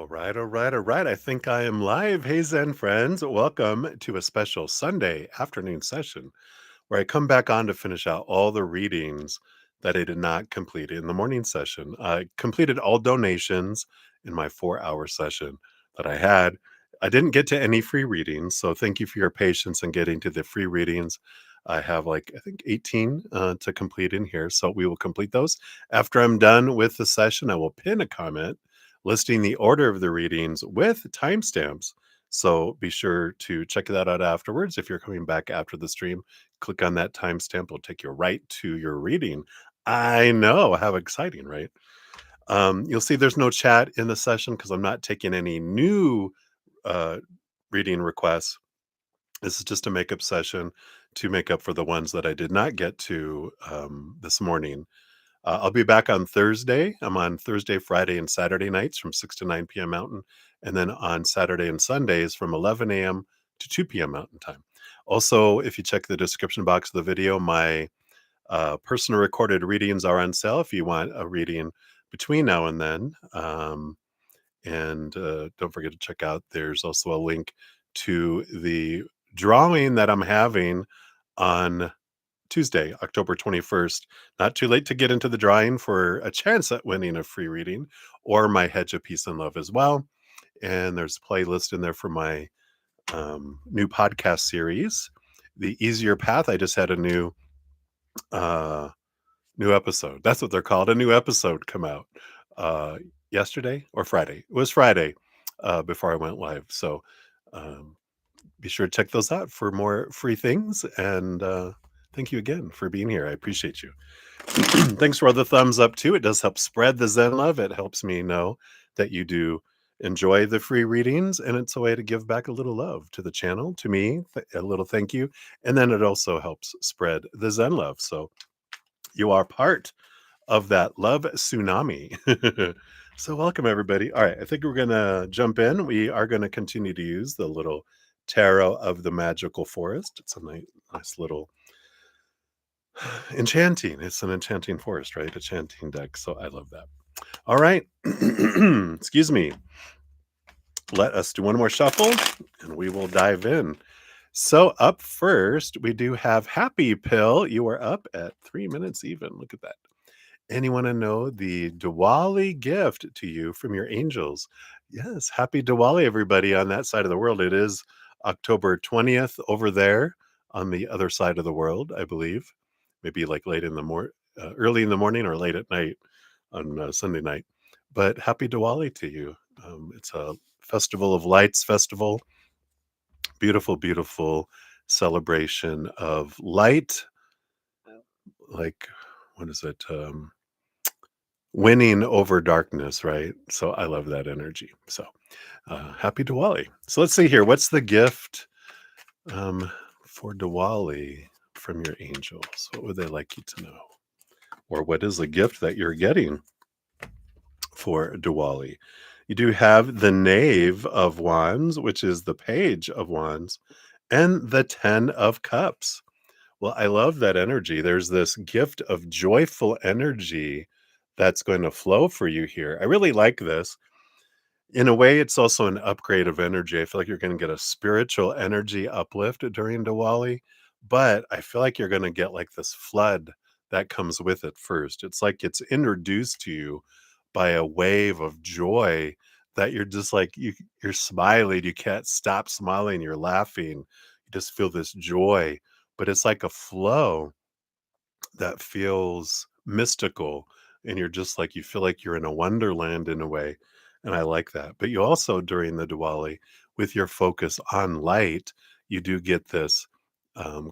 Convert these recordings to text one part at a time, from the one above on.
All right. I think I am live. Hey, Zen Friends. Welcome to a special Sunday afternoon session where I come back on to finish out all the readings that I did not complete in the morning session. I completed all donations in my 4 hour session that I had. I didn't get to any free readings, so thank you for your patience in getting to the free readings. I have I think 18 to complete in here, so we will complete those. After I'm done with the session, I will pin a comment listing the order of the readings with timestamps. So be sure to check that out afterwards. If you're coming back after the stream, click on that timestamp. It'll take you right to your reading. I know, how exciting, right? You'll see there's no chat in the session because I'm not taking any new uh, reading requests. This is just a makeup session to make up for the ones that I did not get to this morning. I'll be back on Thursday. I'm on Thursday, Friday, and Saturday nights from 6 to 9 p.m. Mountain, and then on Saturday and Sundays from 11 a.m. to 2 p.m. Mountain time. Also, if you check the description box of the video, my personal recorded readings are on sale if you want a reading between now and then. And don't forget to check out, there's also a link to the drawing that I'm having on Tuesday, October 21st. Not too late to get into the drawing for a chance at winning a free reading or my Hedge of Peace and Love as well. And there's a playlist in there for my new podcast series, The Easier Path. I just had a uh, new episode. That's what they're called. A new episode come out uh, yesterday or Friday. It was Friday before I went live. So um, be sure to check those out for more free things. And thank you again for being here. I appreciate you. Thanks for all the thumbs up too. It does help spread the Zen love. It helps me know that you do enjoy the free readings, and it's a way to give back a little love to the channel, to me, a little thank you. And then it also helps spread the Zen love. So you are part of that love tsunami. So welcome everybody. All right, I think we're gonna jump in. We are gonna continue to use the little tarot of the magical forest. It's a nice little enchanting. It's an enchanting forest, right? Enchanting deck. So I love that. All right. Excuse me. Let us do one more shuffle and we will dive in. So up first, we do have Happy Pill. You are up at 3 minutes even. Look at that. Anyone to know the Diwali gift to you from your angels? Yes, happy Diwali, everybody on that side of the world. It is October 20th over there on the other side of the world, I believe. Maybe like early in the morning or late at night on Sunday night. But happy Diwali to you. It's a festival of lights festival. Beautiful, beautiful celebration of light. Like, what is it? Winning over darkness, right? So I love that energy. So happy Diwali. So let's see here. What's the gift for Diwali from your angels? What would they like you to know? Or what is the gift that you're getting for Diwali? You do have the Knave of Wands, which is the Page of Wands, and the Ten of Cups. Well, I love that energy. There's this gift of joyful energy that's going to flow for you here. I really like this. In a way, it's also an upgrade of energy. I feel like you're going to get a spiritual energy uplift during Diwali, but I feel like you're going to get like this flood that comes with it first. It's like it's introduced to you by a wave of joy that you're just like you're smiling, you can't stop smiling, you're laughing. You just feel this joy, but it's like a flow that feels mystical, and you're just like you feel like you're in a wonderland in a way, and I like that. But you also, during the Diwali, with your focus on light, you do get this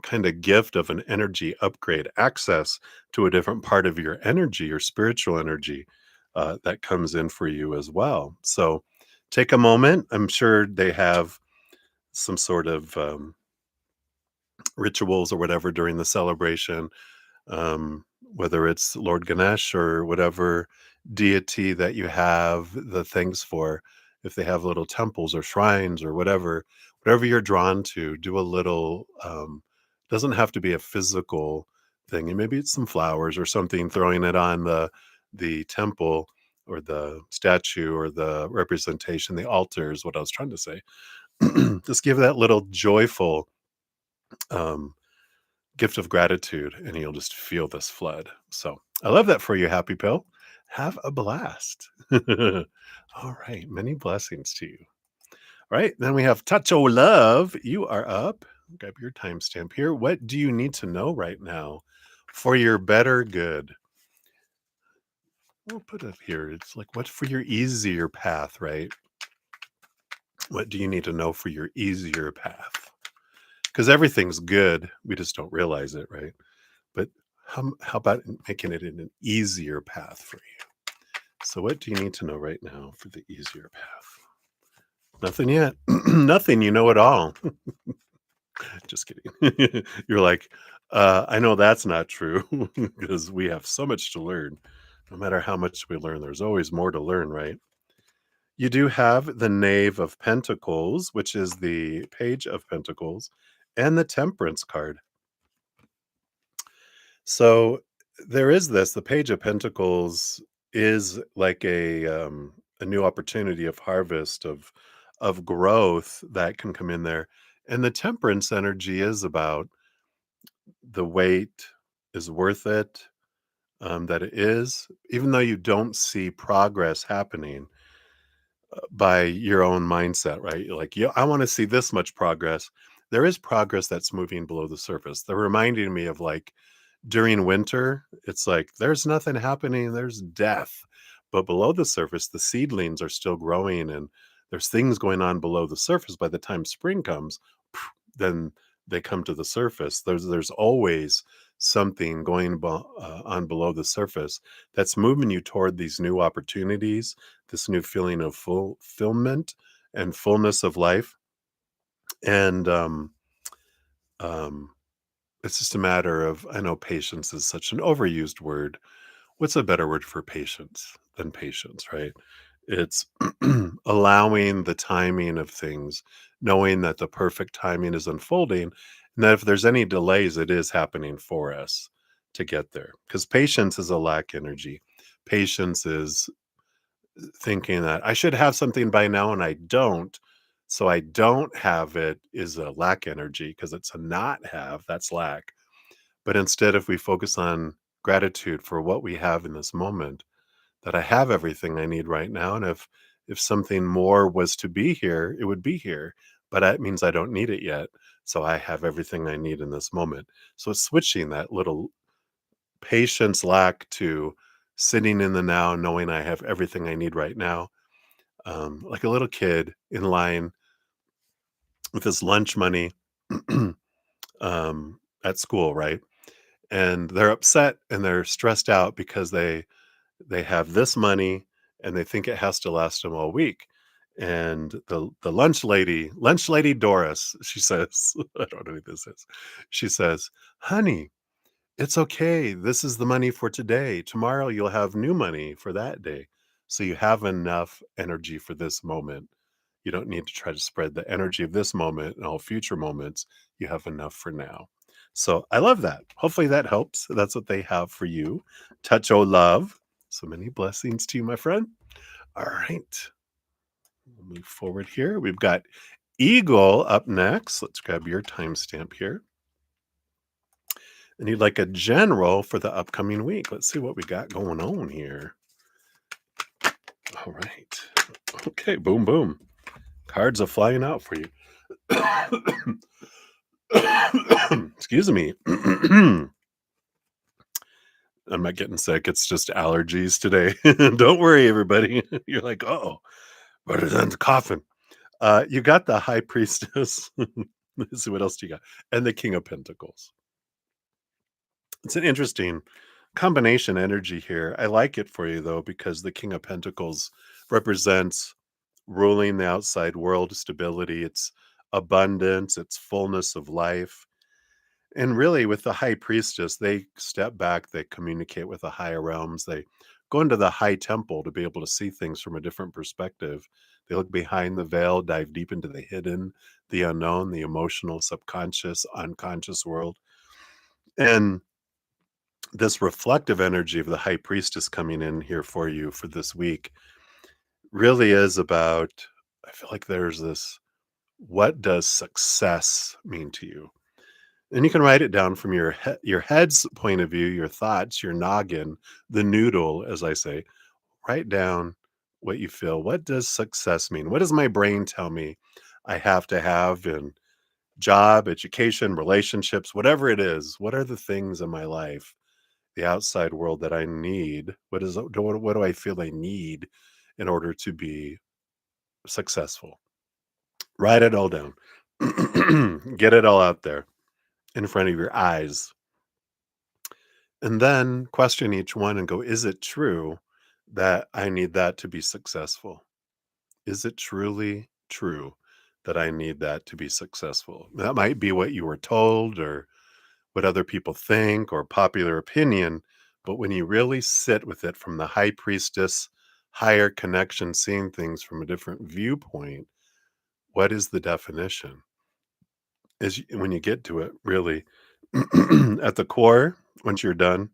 kind of gift of an energy upgrade, access to a different part of your energy, your spiritual energy, that comes in for you as well. So take a moment. I'm sure they have some sort of rituals or whatever during the celebration, whether it's Lord Ganesh or whatever deity that you have the things for. If they have little temples or shrines or whatever you're drawn to, do a little. Doesn't have to be a physical thing, and maybe it's some flowers or something. Throwing it on the temple the statue or the representation, the altar is what I was trying to say. Just give that little joyful um, gift of gratitude, and you'll just feel this flood. So I love that for you, Happy Pill. Have a blast. All right. Many blessings to you. All right. Then we have Tacho Love. You are up. Grab your timestamp here. What do you need to know right now for your better good? We'll put it here. It's like, what for your easier path, right? What do you need to know for your easier path? Because everything's good. We just don't realize it, right? But how about making it in an easier path for you? So, what do you need to know right now for the easier path? Nothing yet. Nothing. You know it all. Just kidding. You're like, I know that's not true because we have so much to learn. No matter how much we learn, there's always more to learn, right? You do have the Knave of Pentacles, which is the Page of Pentacles, and the Temperance card. So there is this, the Page of Pentacles is like a new opportunity of harvest, of growth that can come in there. And the Temperance energy is about the wait is worth it, that it is, even though you don't see progress happening by your own mindset, right? You're like, yeah, I want to see this much progress. There is progress that's moving below the surface. They're reminding me of like during winter, it's like there's nothing happening, there's death. But below the surface, the seedlings are still growing and there's things going on below the surface. By the time spring comes, then they come to the surface. There's always something going on below the surface that's moving you toward these new opportunities, this new feeling of fulfillment and fullness of life. And um, it's just a matter of, I know patience is such an overused word. What's a better word for patience than patience, right? It's allowing the timing of things, knowing that the perfect timing is unfolding, and that if there's any delays, it is happening for us to get there. Because patience is a lack energy. Patience is thinking that I should have something by now and I don't. So I don't have it is a lack energy because it's a not have, that's lack. But instead, if we focus on gratitude for what we have in this moment, that I have everything I need right now, and if something more was to be here, it would be here. But that means I don't need it yet. So I have everything I need in this moment. So it's switching that little patience lack to sitting in the now, knowing I have everything I need right now. Like a little kid in line with his lunch money at school, right? And they're upset and they're stressed out because they have this money and they think it has to last them all week. And the lunch lady Doris, she says, I don't know who this is. She says, "Honey, it's okay. This is the money for today. Tomorrow you'll have new money for that day. So you have enough energy for this moment. You don't need to try to spread the energy of this moment and all future moments. You have enough for now." So I love that. Hopefully that helps. That's what they have for you. Touch o' love. So many blessings to you, my friend. All right. We'll move forward here. We've got Eagle up next. Let's grab your timestamp here. And you'd like a general for the upcoming week. Let's see what we got going on here. All right. Okay, boom, boom. Cards are flying out for you. Excuse me. I'm not getting sick. It's just allergies today. Don't worry, everybody. You're like, oh, better than coughing. You got the High Priestess. Let's see what else do you got, and the King of Pentacles. It's an interesting combination energy here. I like it for you though because the King of Pentacles represents ruling the outside world, stability. It's abundance. It's fullness of life. And really, with the High Priestess, they step back, they communicate with the higher realms, they go into the high temple to be able to see things from a different perspective. They look behind the veil, dive deep into the hidden, the unknown, the emotional, subconscious, unconscious world. And this reflective energy of the high priestess coming in here for you for this week really is about, I feel like there's this, what does success mean to you? And you can write it down from your head's point of view, your thoughts, your noggin, the noodle, as I say. Write down what you feel. What does success mean? What does my brain tell me I have to have in job, education, relationships, whatever it is? What are the things in my life, the outside world that I need? What do I feel I need in order to be successful? Write it all down. Get it all out there in front of your eyes. And then question each one and go, is it true that I need that to be successful? Is it truly true that I need that to be successful? That might be what you were told or what other people think or popular opinion. But when you really sit with it from the high priestess, higher connection, seeing things from a different viewpoint, what is the definition? When you get to it, really, at the core, once you're done,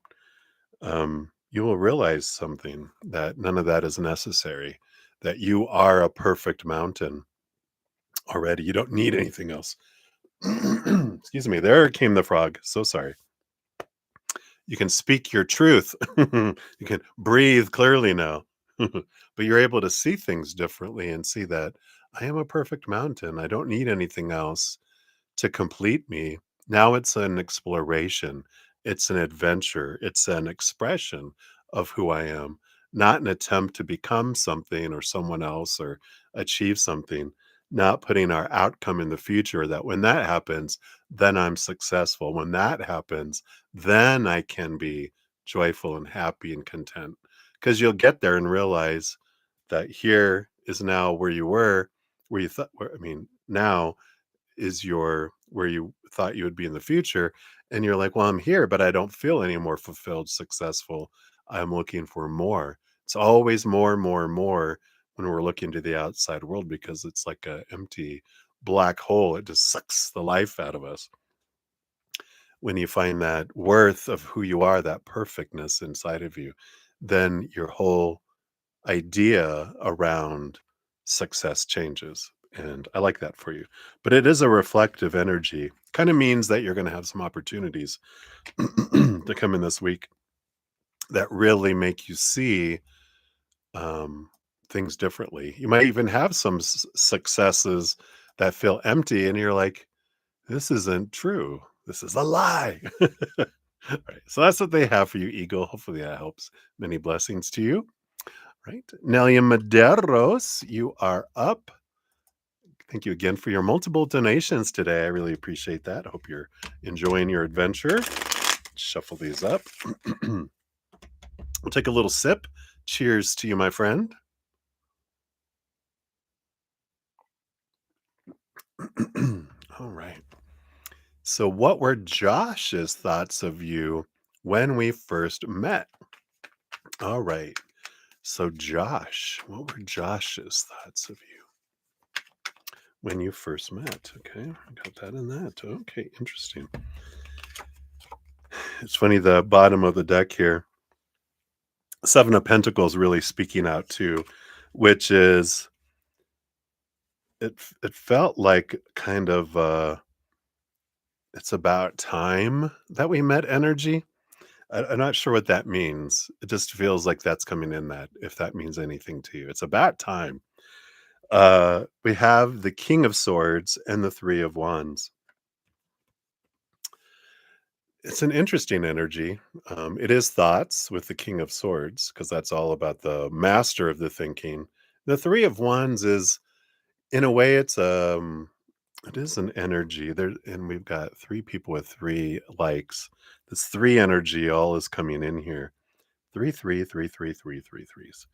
you will realize something, that none of that is necessary, that you are a perfect mountain already. You don't need anything else. Excuse me. There came the frog. So sorry. You can speak your truth. You can breathe clearly now. But you're able to see things differently and see that I am a perfect mountain. I don't need anything else to complete me. Now it's an exploration, it's an adventure, it's an expression of who I am, not an attempt to become something or someone else or achieve something, not putting our outcome in the future that when that happens, then I'm successful. When that happens, then I can be joyful and happy and content. Because you'll get there and realize that here is now where you were, where you thought, I mean, now is your where you thought you would be in the future, and you're like, well, I'm here but I don't feel any more fulfilled, successful. I'm looking for more. It's always more, more, more when we're looking to the outside world, because it's like a empty black hole. It just sucks the life out of us. When you find that worth of who you are, that perfectness inside of you, then your whole idea around success changes. And I like that for you. But it is a reflective energy. Kind of means that you're going to have some opportunities to come in this week that really make you see um, things differently. You might even have some successes that feel empty, and you're like, this isn't true. This is a lie. All right. So that's what they have for you, Eagle. Hopefully that helps. Many blessings to you. Right. Nelia Maderos, you are up. Thank you again for your multiple donations today. I really appreciate that. I hope you're enjoying your adventure. Shuffle these up. We'll take a little sip. Cheers to you, my friend. All right. So, what were Josh's thoughts of you when we first met? All right. So, Josh, what were Josh's thoughts of you when you first met? Okay. I got that in that. Okay. Interesting. It's funny, the bottom of the deck here, Seven of Pentacles really speaking out too, which is it felt like kind of it's about time that we met energy. I'm not sure what that means. It just feels like that's coming in, that if that means anything to you. It's about time. We have the King of Swords and the Three of Wands. It's an interesting energy. It is thoughts with the King of Swords, because that's all about the master of the thinking. The Three of Wands is, in a way, it is an energy there, and we've got three people with three likes. This three energy all is coming in here. Three, three, three, three, three, three threes.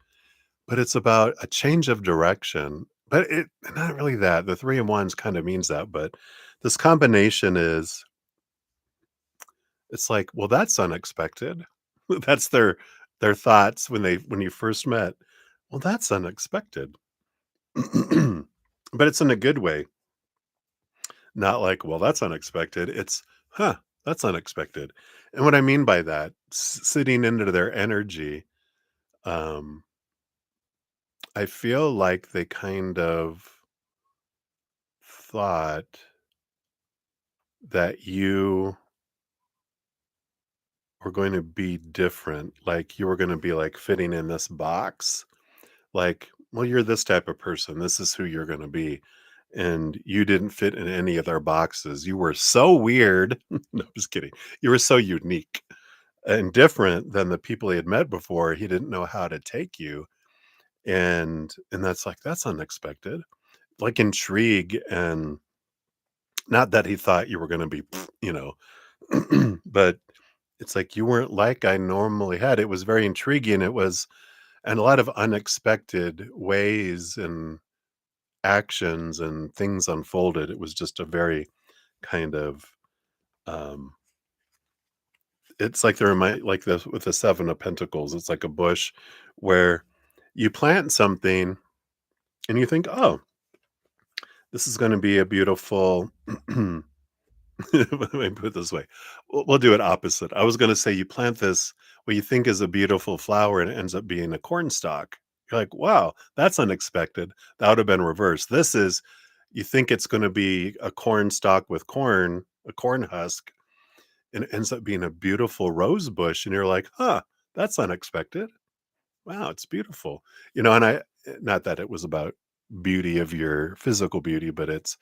But it's about a change of direction. But it not really that. The Three of Wands kind of means that, but this combination is, it's like, well, that's unexpected. That's their thoughts when you first met. Well, that's unexpected. But it's in a good way. Not like, well, that's unexpected. It's, huh, that's unexpected. And what I mean by that, sitting into their energy, um, I feel like they kind of thought that you were going to be different, like you were going to be like fitting in this box. Like, well, you're this type of person. This is who you're going to be. And you didn't fit in any of their boxes. You were so weird. No, just kidding. You were so unique and different than the people he had met before. He didn't know how to take you. And that's like, that's unexpected. Like intrigue, and not that he thought you were going to be, you know, but it's like you weren't like I normally had. It was very intriguing. It was, and a lot of unexpected ways and actions and things unfolded. It was just a very kind of, um, it's like there remind like this with the Seven of Pentacles. It's like a bush where you plant something and you think, oh, this is going to be a beautiful. Let me put it this way. We'll do it opposite. I was going to say you plant this what you think is a beautiful flower and it ends up being a corn stalk. You're like, wow, that's unexpected. That would have been reversed. This is, you think it's going to be a corn stalk with corn, a corn husk, and it ends up being a beautiful rose bush. And you're like, huh, that's unexpected. Wow, it's beautiful. And not that it was about beauty of your physical beauty, but it's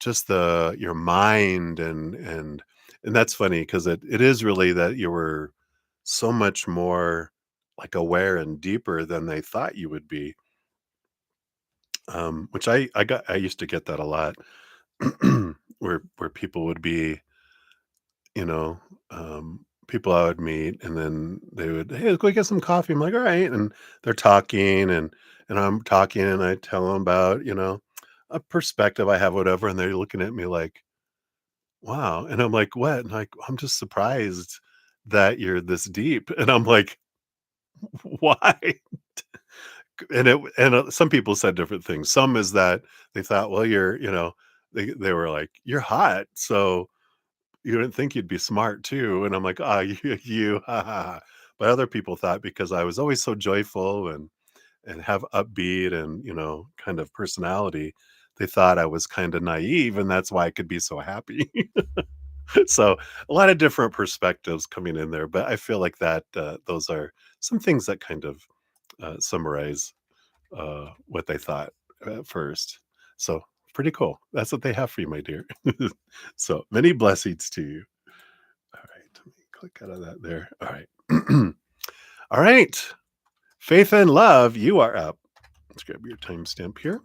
just the your mind, and that's funny because it is really that you were so much more like aware and deeper than they thought you would be, which I used to get that a lot. Where people would be, you know, people I would meet, and then they would, "Hey, let's go get some coffee." I'm like, "All right," and they're talking, and I'm talking, and I tell them about, a perspective I have, whatever, and they're looking at me like, wow, and I'm like, "What?" And like, "I'm just surprised that you're this deep." And I'm like, "Why?" Some people said different things. Some is that they thought, "Well, they were like, "You're hot, so you didn't think you'd be smart too." And I'm like, "Ah, you, ha, ha, ha." But other people thought because I was always so joyful and have upbeat and, kind of personality, they thought I was kinda naive, and that's why I could be so happy. So a lot of different perspectives coming in there, but I feel like that those are some things that kind of summarize what they thought at first. So pretty cool. That's what they have for you, my dear. So many blessings to you. All right, let me click out of that there. All right. All right. Faith and love, you are up. Let's grab your timestamp here.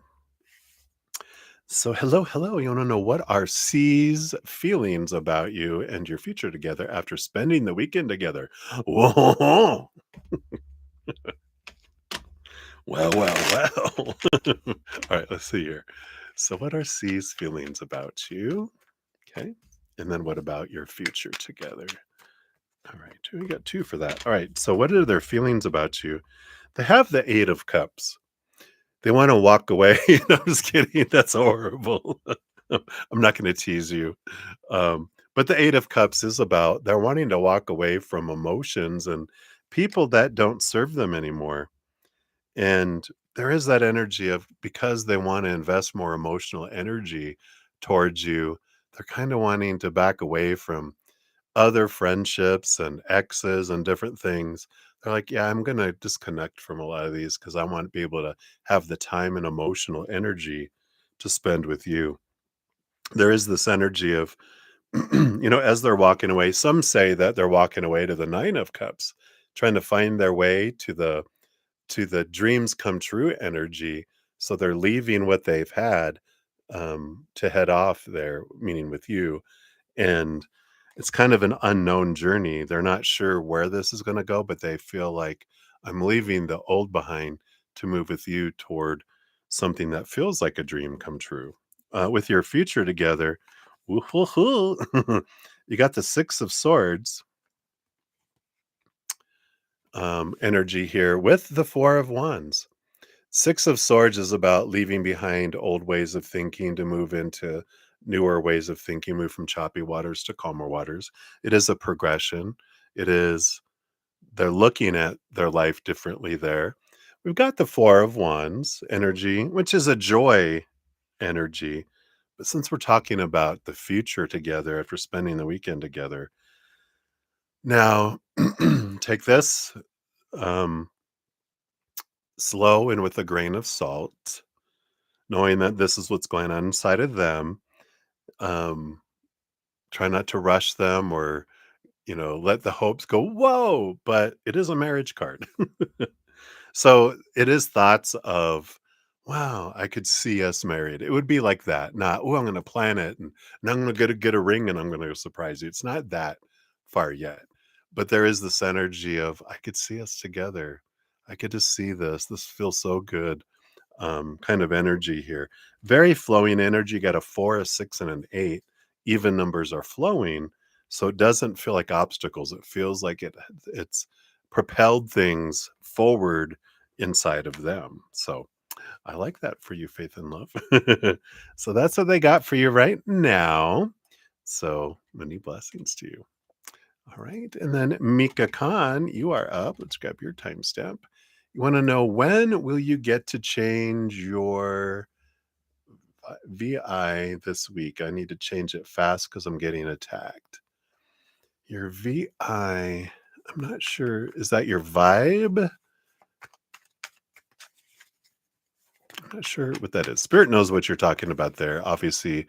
So, hello, hello. You want to know what are C's feelings about you and your future together after spending the weekend together? Whoa. Well, well, well. All right, let's see here. So, what are C's feelings about you? Okay. And then what about your future together? All right. We got two for that. All right. So, what are their feelings about you? They have the Eight of Cups. They want to walk away. No, I'm just kidding. That's horrible. I'm not going to tease you. But the Eight of Cups is about they're wanting to walk away from emotions and people that don't serve them anymore. And there is that energy of because they want to invest more emotional energy towards you, they're kind of wanting to back away from other friendships and exes and different things. They're like, yeah, I'm going to disconnect from a lot of these because I want to be able to have the time and emotional energy to spend with you. There is this energy of, as they're walking away, some say that they're walking away to the Nine of Cups, trying to find their way to the dreams come true energy. So they're leaving what they've had to head off there, meaning with you. And it's kind of an unknown journey. They're not sure where this is going to go, but they feel like I'm leaving the old behind to move with you toward something that feels like a dream come true. With your future together, woo-hoo-hoo, you got the Six of Swords energy here with the Four of Wands. Six of Swords is about leaving behind old ways of thinking to move into newer ways of thinking, move from choppy waters to calmer waters. It is a progression. It is they're looking at their life differently there. We've got the Four of Wands energy, which is a joy energy. But since we're talking about the future together after spending the weekend together, now take this um, slow and with a grain of salt, knowing that this is what's going on inside of them. Um, Try not to rush them or, let the hopes go, whoa, but it is a marriage card. So it is thoughts of, wow, I could see us married. It would be like that. Not, oh, I'm going to plan it and I'm going to get a ring and I'm going to surprise you. It's not that far yet. But there is this energy of, I could see us together. I could just see this. This feels so good. Kind of energy here. Very flowing energy. Got a four, a six, and an eight. Even numbers are flowing. So it doesn't feel like obstacles. It feels like it's propelled things forward inside of them. So I like that for you, Faith and Love. So that's what they got for you right now. So many blessings to you. All right. And then Mika Khan, you are up. Let's grab your timestamp. You want to know, when will you get to change your VI this week? I need to change it fast because I'm getting attacked. Your VI, I'm not sure. Is that your vibe? I'm not sure what that is. Spirit knows what you're talking about there. Obviously,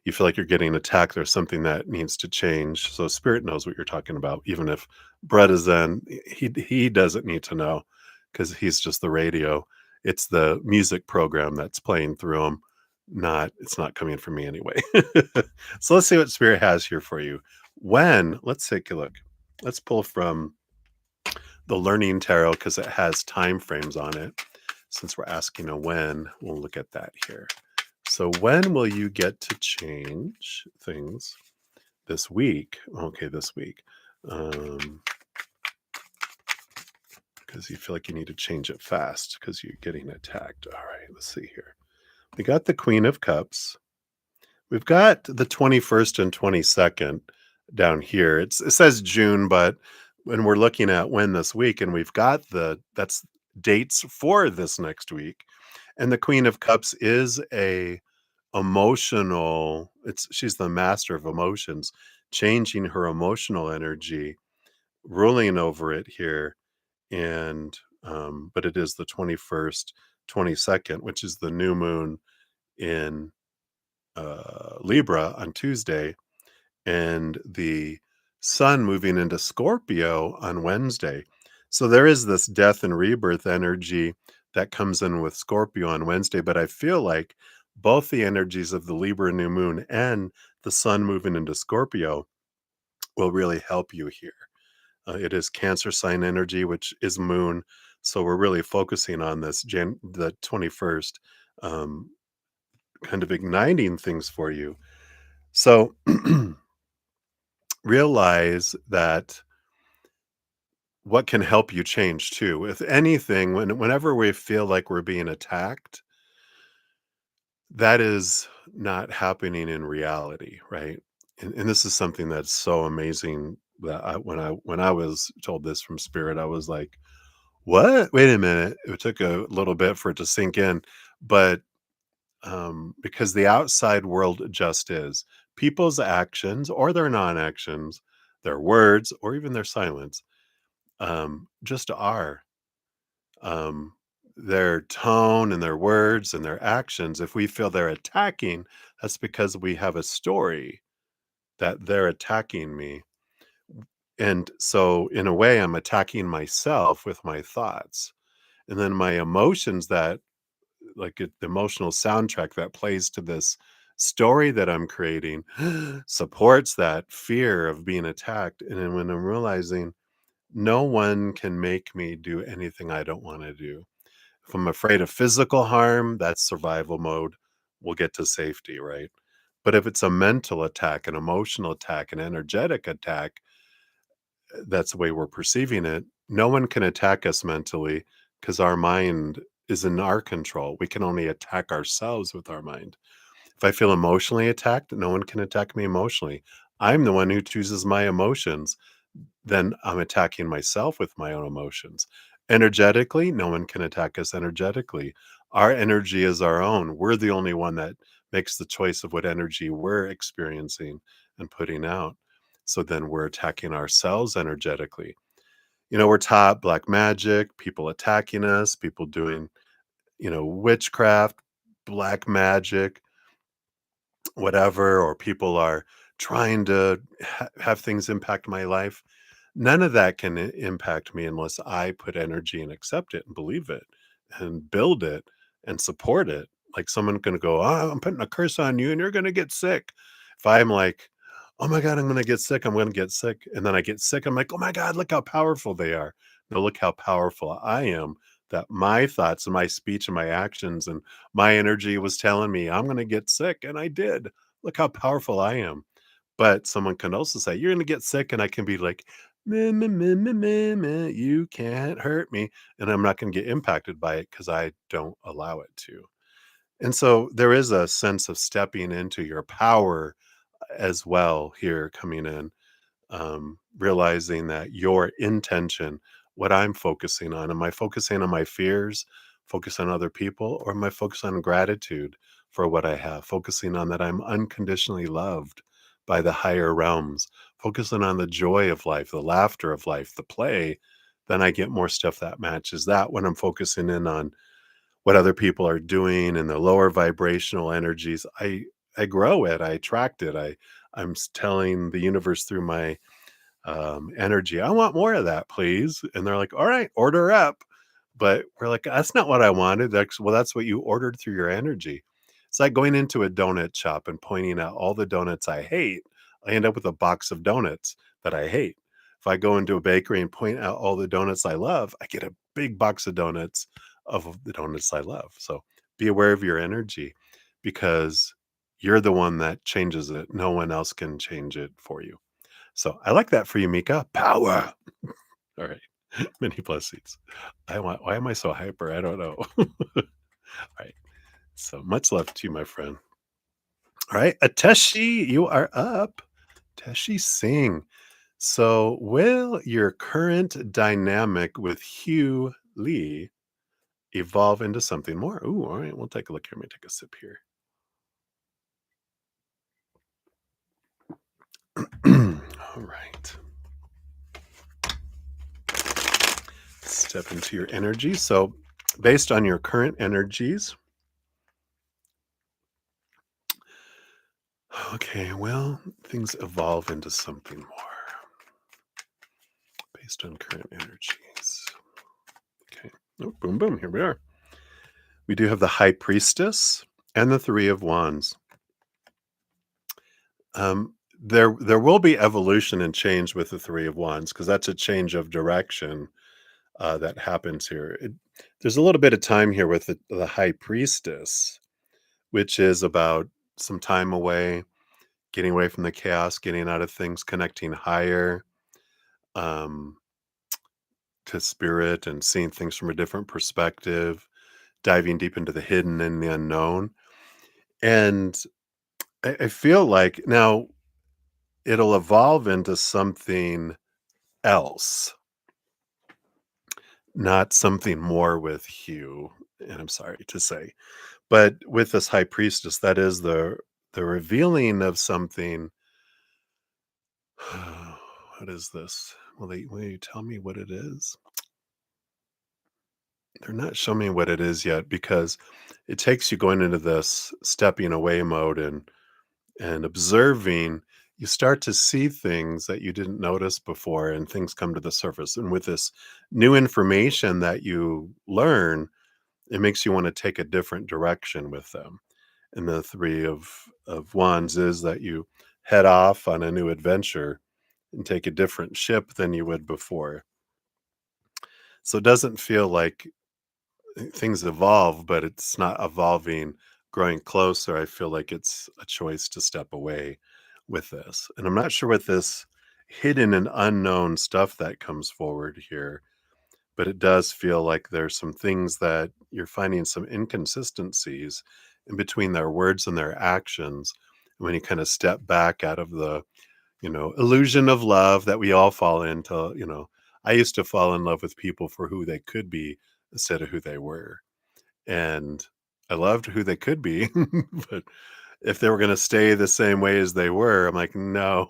you feel like you're getting attacked. There's something that needs to change. So Spirit knows what you're talking about. Even if Brett is in, he doesn't need to know because he's just the radio. It's the music program that's playing through him. It's not coming from me anyway. So let's see what Spirit has here for you. Let's take a look. Let's pull from the Learning Tarot because it has time frames on it. Since we're asking a when, we'll look at that here. So when will you get to change things this week? Okay, this week. Because you feel like you need to change it fast because you're getting attacked. All right, let's see here. We got the Queen of Cups. We've got the 21st and 22nd down here. It says June, but when we're looking at when this week, and we've got that's dates for this next week. And the Queen of Cups is a emotional, she's the master of emotions, changing her emotional energy, ruling over it here. And but it is the 21st, 22nd, which is the new moon in Libra on Tuesday, and the sun moving into Scorpio on Wednesday. So there is this death and rebirth energy that comes in with Scorpio on Wednesday, but I feel like both the energies of the Libra new moon and the sun moving into Scorpio will really help you here. It is Cancer sign energy, which is moon. So we're really focusing on this the 21st, um, kind of igniting things for you. So realize that what can help you change too. If anything, whenever we feel like we're being attacked, that is not happening in reality, right? And this is something that's so amazing that when I was told this from Spirit, I was like, "What? Wait a minute!" It took a little bit for it to sink in, but because the outside world just is people's actions or their non-actions, their words or even their silence, just are. Um, their tone and their words and their actions, if we feel they're attacking, that's because we have a story that they're attacking me. And so, in a way, I'm attacking myself with my thoughts. And then my emotions the emotional soundtrack that plays to this story that I'm creating supports that fear of being attacked. And then when I'm realizing no one can make me do anything I don't want to do. If I'm afraid of physical harm, that's survival mode. We'll get to safety, right? But if it's a mental attack, an emotional attack, an energetic attack, that's the way we're perceiving it. No one can attack us mentally because our mind is in our control. We can only attack ourselves with our mind. If I feel emotionally attacked, no one can attack me emotionally. I'm the one who chooses my emotions. Then I'm attacking myself with my own emotions. Energetically, no one can attack us energetically. Our energy is our own. We're the only one that makes the choice of what energy we're experiencing and putting out. So then we're attacking ourselves energetically. We're taught black magic, people attacking us, people doing, witchcraft, black magic, whatever, or people are trying to have things impact my life. None of that can impact me unless I put energy and accept it and believe it and build it and support it. Like someone going to go, oh, I'm putting a curse on you and you're going to get sick. If I'm like, oh my God, I'm going to get sick, I'm going to get sick. And then I get sick, I'm like, oh my God, look how powerful they are. No, look how powerful I am, that my thoughts and my speech and my actions and my energy was telling me I'm going to get sick. And I did. Look how powerful I am. But someone can also say, you're going to get sick. And I can be like, meh, meh, meh, meh, meh, meh, you can't hurt me. And I'm not going to get impacted by it because I don't allow it to. And so there is a sense of stepping into your power as well here coming in, realizing that your intention, what I'm focusing on, am I focusing on my fears, focus on other people, or am I focused on gratitude for what I have, focusing on that I'm unconditionally loved by the higher realms, focusing on the joy of life, the laughter of life, the play, then I get more stuff that matches that. When I'm focusing in on what other people are doing and the lower vibrational energies, I grow it, I attract it. Telling the universe through my energy. I want more of that, please. And they're like, all right, order up. But we're like, that's not what I wanted. That's what you ordered through your energy. It's like going into a donut shop and pointing out all the donuts I hate. I end up with a box of donuts that I hate. If I go into a bakery and point out all the donuts I love, I get a big box of donuts of the donuts I love. So be aware of your energy because you're the one that changes it. No one else can change it for you. So I like that for you, Mika. Power. All right. Many blessings. Why am I so hyper? I don't know. All right. So much love to you, my friend. All right. Ateshi, you are up. Teshi Singh. So will your current dynamic with Hugh Lee evolve into something more? Ooh, all right. We'll take a look here. Let me take a sip here. All right. Step into your energy. So based on your current energies, okay, well, things evolve into something more based on current energies. Okay. Oh, boom, boom. Here we are. We do have the High Priestess and the Three of Wands. There will be evolution and change with the Three of Wands because that's a change of direction that happens here. There's a little bit of time here with the High Priestess, which is about some time away, getting away from the chaos, getting out of things, connecting higher. Um, to spirit and seeing things from a different perspective, diving deep into the hidden and the unknown. And I feel like now it'll evolve into something else, not something more with Hugh. And I'm sorry to say, but with this high priestess, that is the revealing of something. What is this? Will you tell me what it is? They're not showing me what it is yet because it takes you going into this stepping away mode and observing. You start to see things that you didn't notice before and things come to the surface. And with this new information that you learn, it makes you want to take a different direction with them. And the three of wands is that you head off on a new adventure and take a different ship than you would before. So it doesn't feel like things evolve, but it's not evolving, growing closer. I feel like it's a choice to step away with this. And I'm not sure what this hidden and unknown stuff that comes forward here, but it does feel like there's some things that you're finding some inconsistencies in between their words and their actions. When you kind of step back out of the, illusion of love that we all fall into, I used to fall in love with people for who they could be instead of who they were. And I loved who they could be, but if they were gonna stay the same way as they were, I'm like, "No."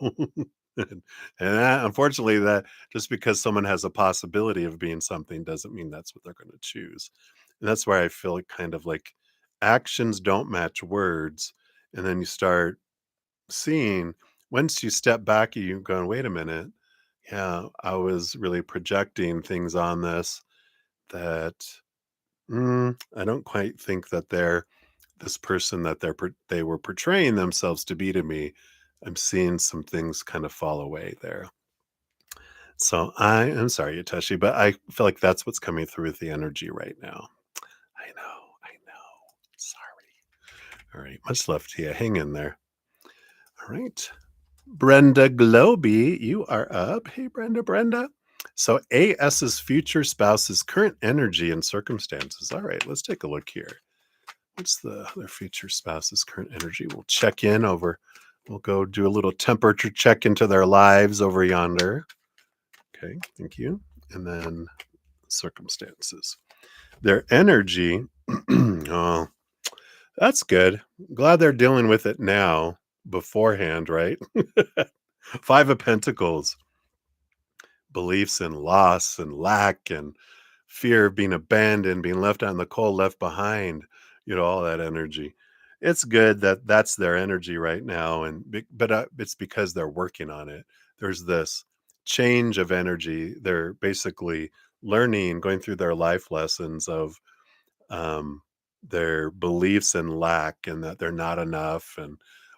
And that unfortunately, that just because someone has a possibility of being something doesn't mean that's what they're gonna choose. And that's why I feel like kind of like actions don't match words, and then you start seeing once you step back, you going, "Wait a minute. Yeah, I was really projecting things on this that, I don't quite think that they're this person that they were portraying themselves to be to me. I'm seeing some things kind of fall away there." So I am sorry, Yatashi, but I feel like that's what's coming through with the energy right now. I know. Sorry. All right. Much love to you. Hang in there. All right. Brenda Globy, you are up. Hey, Brenda. So AS's future spouse's current energy and circumstances. All right, let's take a look here. What's their future spouse's current energy? We'll check in over. We'll go do a little temperature check into their lives over yonder. Okay, thank you. And then circumstances. Their energy. Oh, that's good. Glad they're dealing with it now beforehand, right? Five of Pentacles, beliefs in loss and lack and fear of being abandoned, being left out in the cold, left behind, all that energy. It's good that that's their energy right now. But it's because they're working on it. There's this change of energy. They're basically learning, going through their life lessons of um, their beliefs in lack and that they're not enough and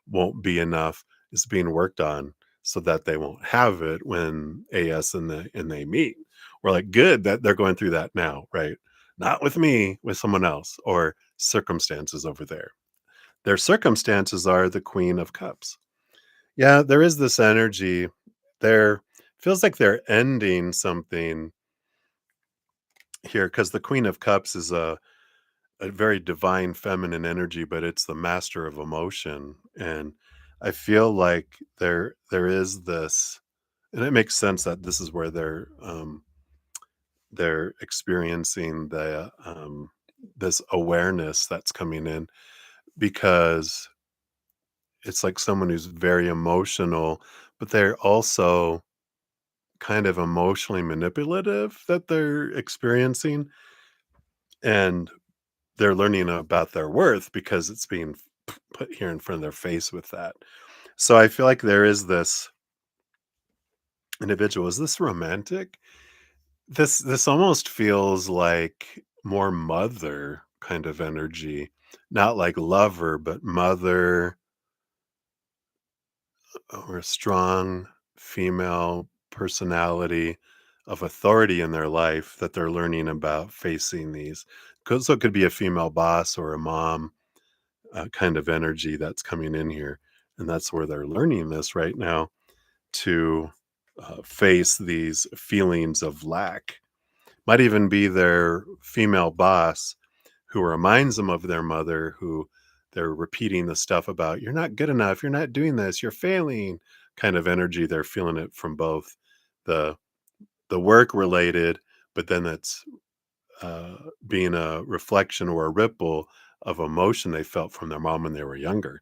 won't be enough is being worked on so that they won't have it when AS and they meet. We're like, good that they're going through that now, right? Not with me, with someone else or circumstances over there. Their circumstances are the Queen of Cups. Yeah, there is this energy. There feels like they're ending something here because the Queen of Cups is a very divine feminine energy, but it's the master of emotion. And I feel like there is this, and it makes sense that this is where they're experiencing this awareness that's coming in because it's like someone who's very emotional, but they're also kind of emotionally manipulative that they're experiencing. And they're learning about their worth because it's being put here in front of their face with that. So I feel like there is this individual. Is this romantic? This almost feels like more mother kind of energy, not like lover, but mother or a strong female personality of authority in their life that they're learning about facing these. So it could be a female boss or a mom kind of energy that's coming in here. And that's where they're learning this right now to face these feelings of lack. Might even be their female boss who reminds them of their mother, who they're repeating the stuff about, you're not good enough, you're not doing this, you're failing kind of energy. They're feeling it from both the the work related, but then that's being a reflection or a ripple of emotion they felt from their mom when they were younger.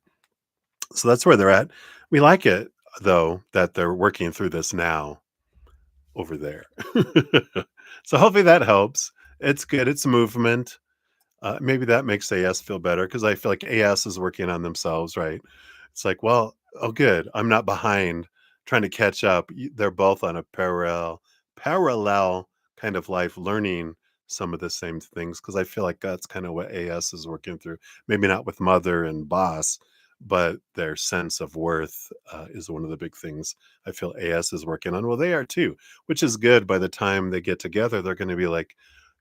So that's where they're at. We like it though that they're working through this now over there. So hopefully that helps. It's good. It's movement. Maybe that makes AS feel better because I feel like AS is working on themselves, right? It's like, well, oh, good. I'm not behind trying to catch up. They're both on a parallel kind of life, learning some of the same things because I feel like that's kind of what AS is working through. Maybe not with mother and boss, but their sense of worth is one of the big things I feel AS is working on. Well, they are too, which is good. By the time they get together, they're going to be like,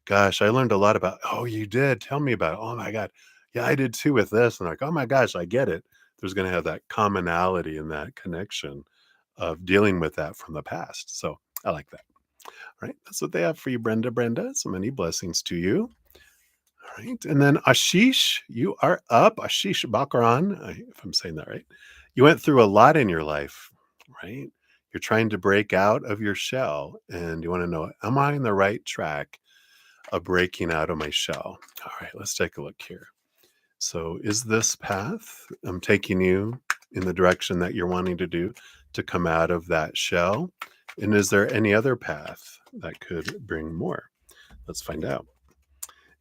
gosh, I learned a lot about, oh, you did? Tell me about it. Oh my God. Yeah, I did too with this. And like, oh my gosh, I get it. There's going to have that commonality and that connection of dealing with that from the past. So I like that. All right, that's what they have for you, Brenda. Brenda, so many blessings to you. All right, and then Ashish, you are up. Ashish Bakaran, if I'm saying that right. You went through a lot in your life, right? You're trying to break out of your shell, and you want to know, am I on the right track of breaking out of my shell? All right, let's take a look here. So, is this path taking you in the direction that you're wanting to do to come out of that shell? And is there any other path that could bring more? Let's find out.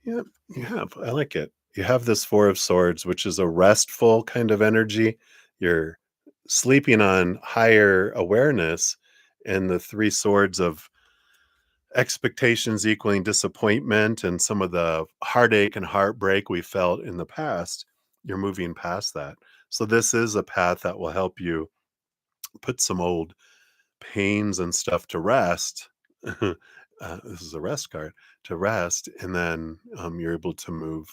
Yeah, you have. I like it. You have this Four of Swords, which is a restful kind of energy. You're sleeping on higher awareness, and the Three Swords of expectations equaling disappointment and some of the heartache and heartbreak we felt in the past. You're moving past that. So, this is a path that will help you put some old pains and stuff to rest. This is a rest card to rest, and then you're able to move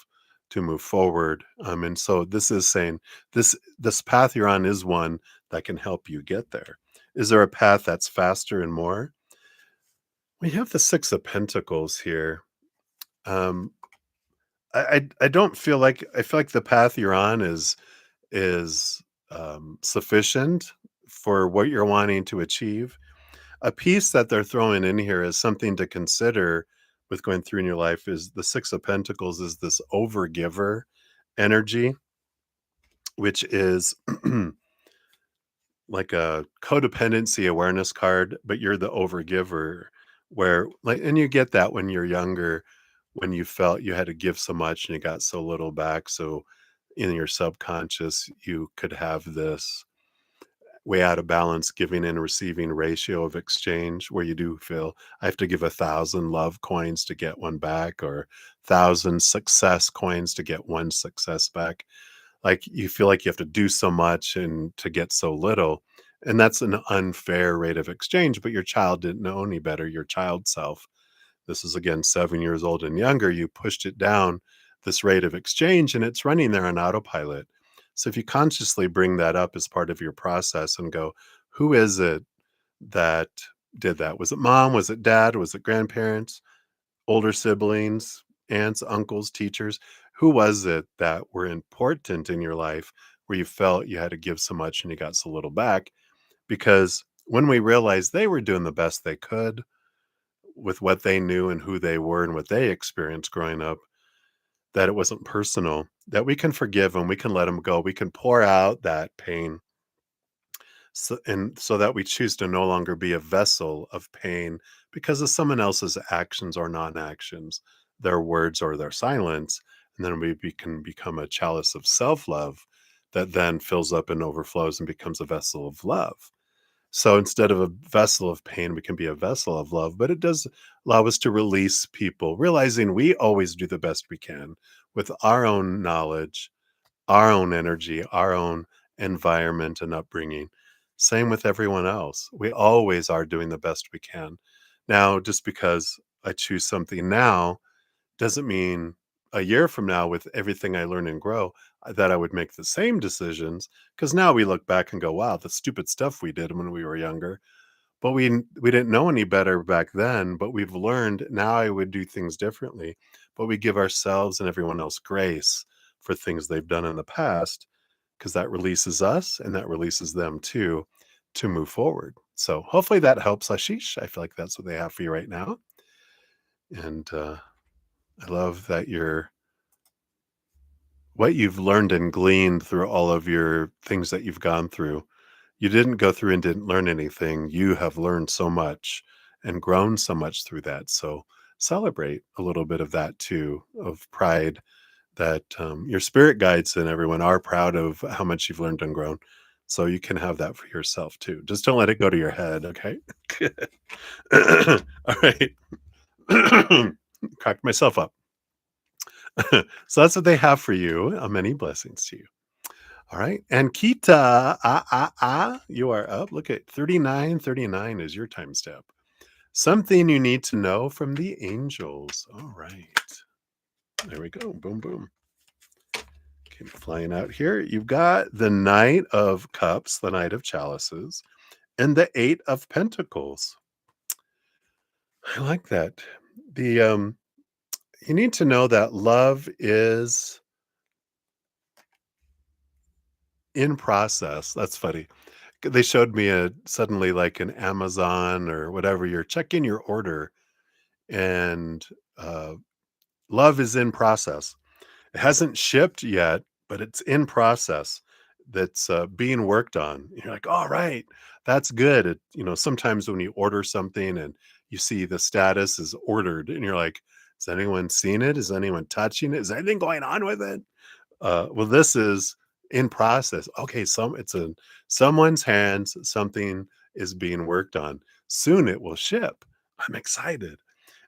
forward. And so this is saying this path you're on is one that can help you get there. Is there a path that's faster and more? We have the Six of Pentacles here. Um, I don't feel like I feel like the path you're on is sufficient for what you're wanting to achieve. A piece that they're throwing in here is something to consider with going through in your life is the Six of Pentacles is this overgiver energy, which is like a codependency awareness card, but you're the overgiver where like and you get that when you're younger, when you felt you had to give so much and you got so little back. So in your subconscious, you could have this way out of balance giving and receiving ratio of exchange where you do feel I have to give 1,000 love coins to get one back or 1,000 success coins to get one success back. Like you feel like you have to do so much and to get so little. And that's an unfair rate of exchange, but your child didn't know any better, your child self. This is again 7 years old and younger. You pushed it down this rate of exchange and it's running there on autopilot. So if you consciously bring that up as part of your process and go, who is it that did that? Was it mom? Was it dad? Was it grandparents, older siblings, aunts, uncles, teachers? Who was it that were important in your life where you felt you had to give so much and you got so little back? Because when we realized they were doing the best they could with what they knew and who they were and what they experienced growing up, that it wasn't personal, that we can forgive them, we can let them go, we can pour out that pain so, and so that we choose to no longer be a vessel of pain because of someone else's actions or non-actions, their words or their silence, and then can become a chalice of self-love that then fills up and overflows and becomes a vessel of love. So instead of a vessel of pain, we can be a vessel of love, but it does allow us to release people, realizing we always do the best we can with our own knowledge, our own energy, our own environment and upbringing. Same with everyone else. We always are doing the best we can. Now, just because I choose something now doesn't mean a year from now, with everything I learn and grow, that I would make the same decisions. Because now we look back and go, wow, the stupid stuff we did when we were younger. But we didn't know any better back then, but we've learned now I would do things differently. But we give ourselves and everyone else grace for things they've done in the past because that releases us and that releases them too to move forward. So hopefully that helps, Ashish. I feel like that's what they have for you right now. And I love that you're what you've learned and gleaned through all of your things that you've gone through. You didn't go through and didn't learn anything. You have learned so much and grown so much through that. So celebrate a little bit of that too, of pride that your spirit guides and everyone are proud of how much you've learned and grown. So you can have that for yourself too. Just don't let it go to your head. Okay. All right. Cracked myself up. So that's what they have for you. Many blessings to you. All right. And Kita, you are up. Look at 3939 is your time step. Something you need to know from the angels. All right. There we go. Boom, boom. Came flying out here. You've got the Knight of Cups, the Knight of Chalices, and the Eight of Pentacles. I like that. The you need to know that love is in process. That's funny. They showed me a suddenly like an Amazon or whatever. You're checking your order, and uh, love is in process. It hasn't shipped yet, but it's in process. That's being worked on. You're like, all right, that's good. Sometimes when you order something and you see the status is ordered, and you're like, is anyone seeing it? Is anyone touching it? Is anything going on with it? Well, this is in process. Okay, it's in someone's hands. Something is being worked on. Soon it will ship. I'm excited.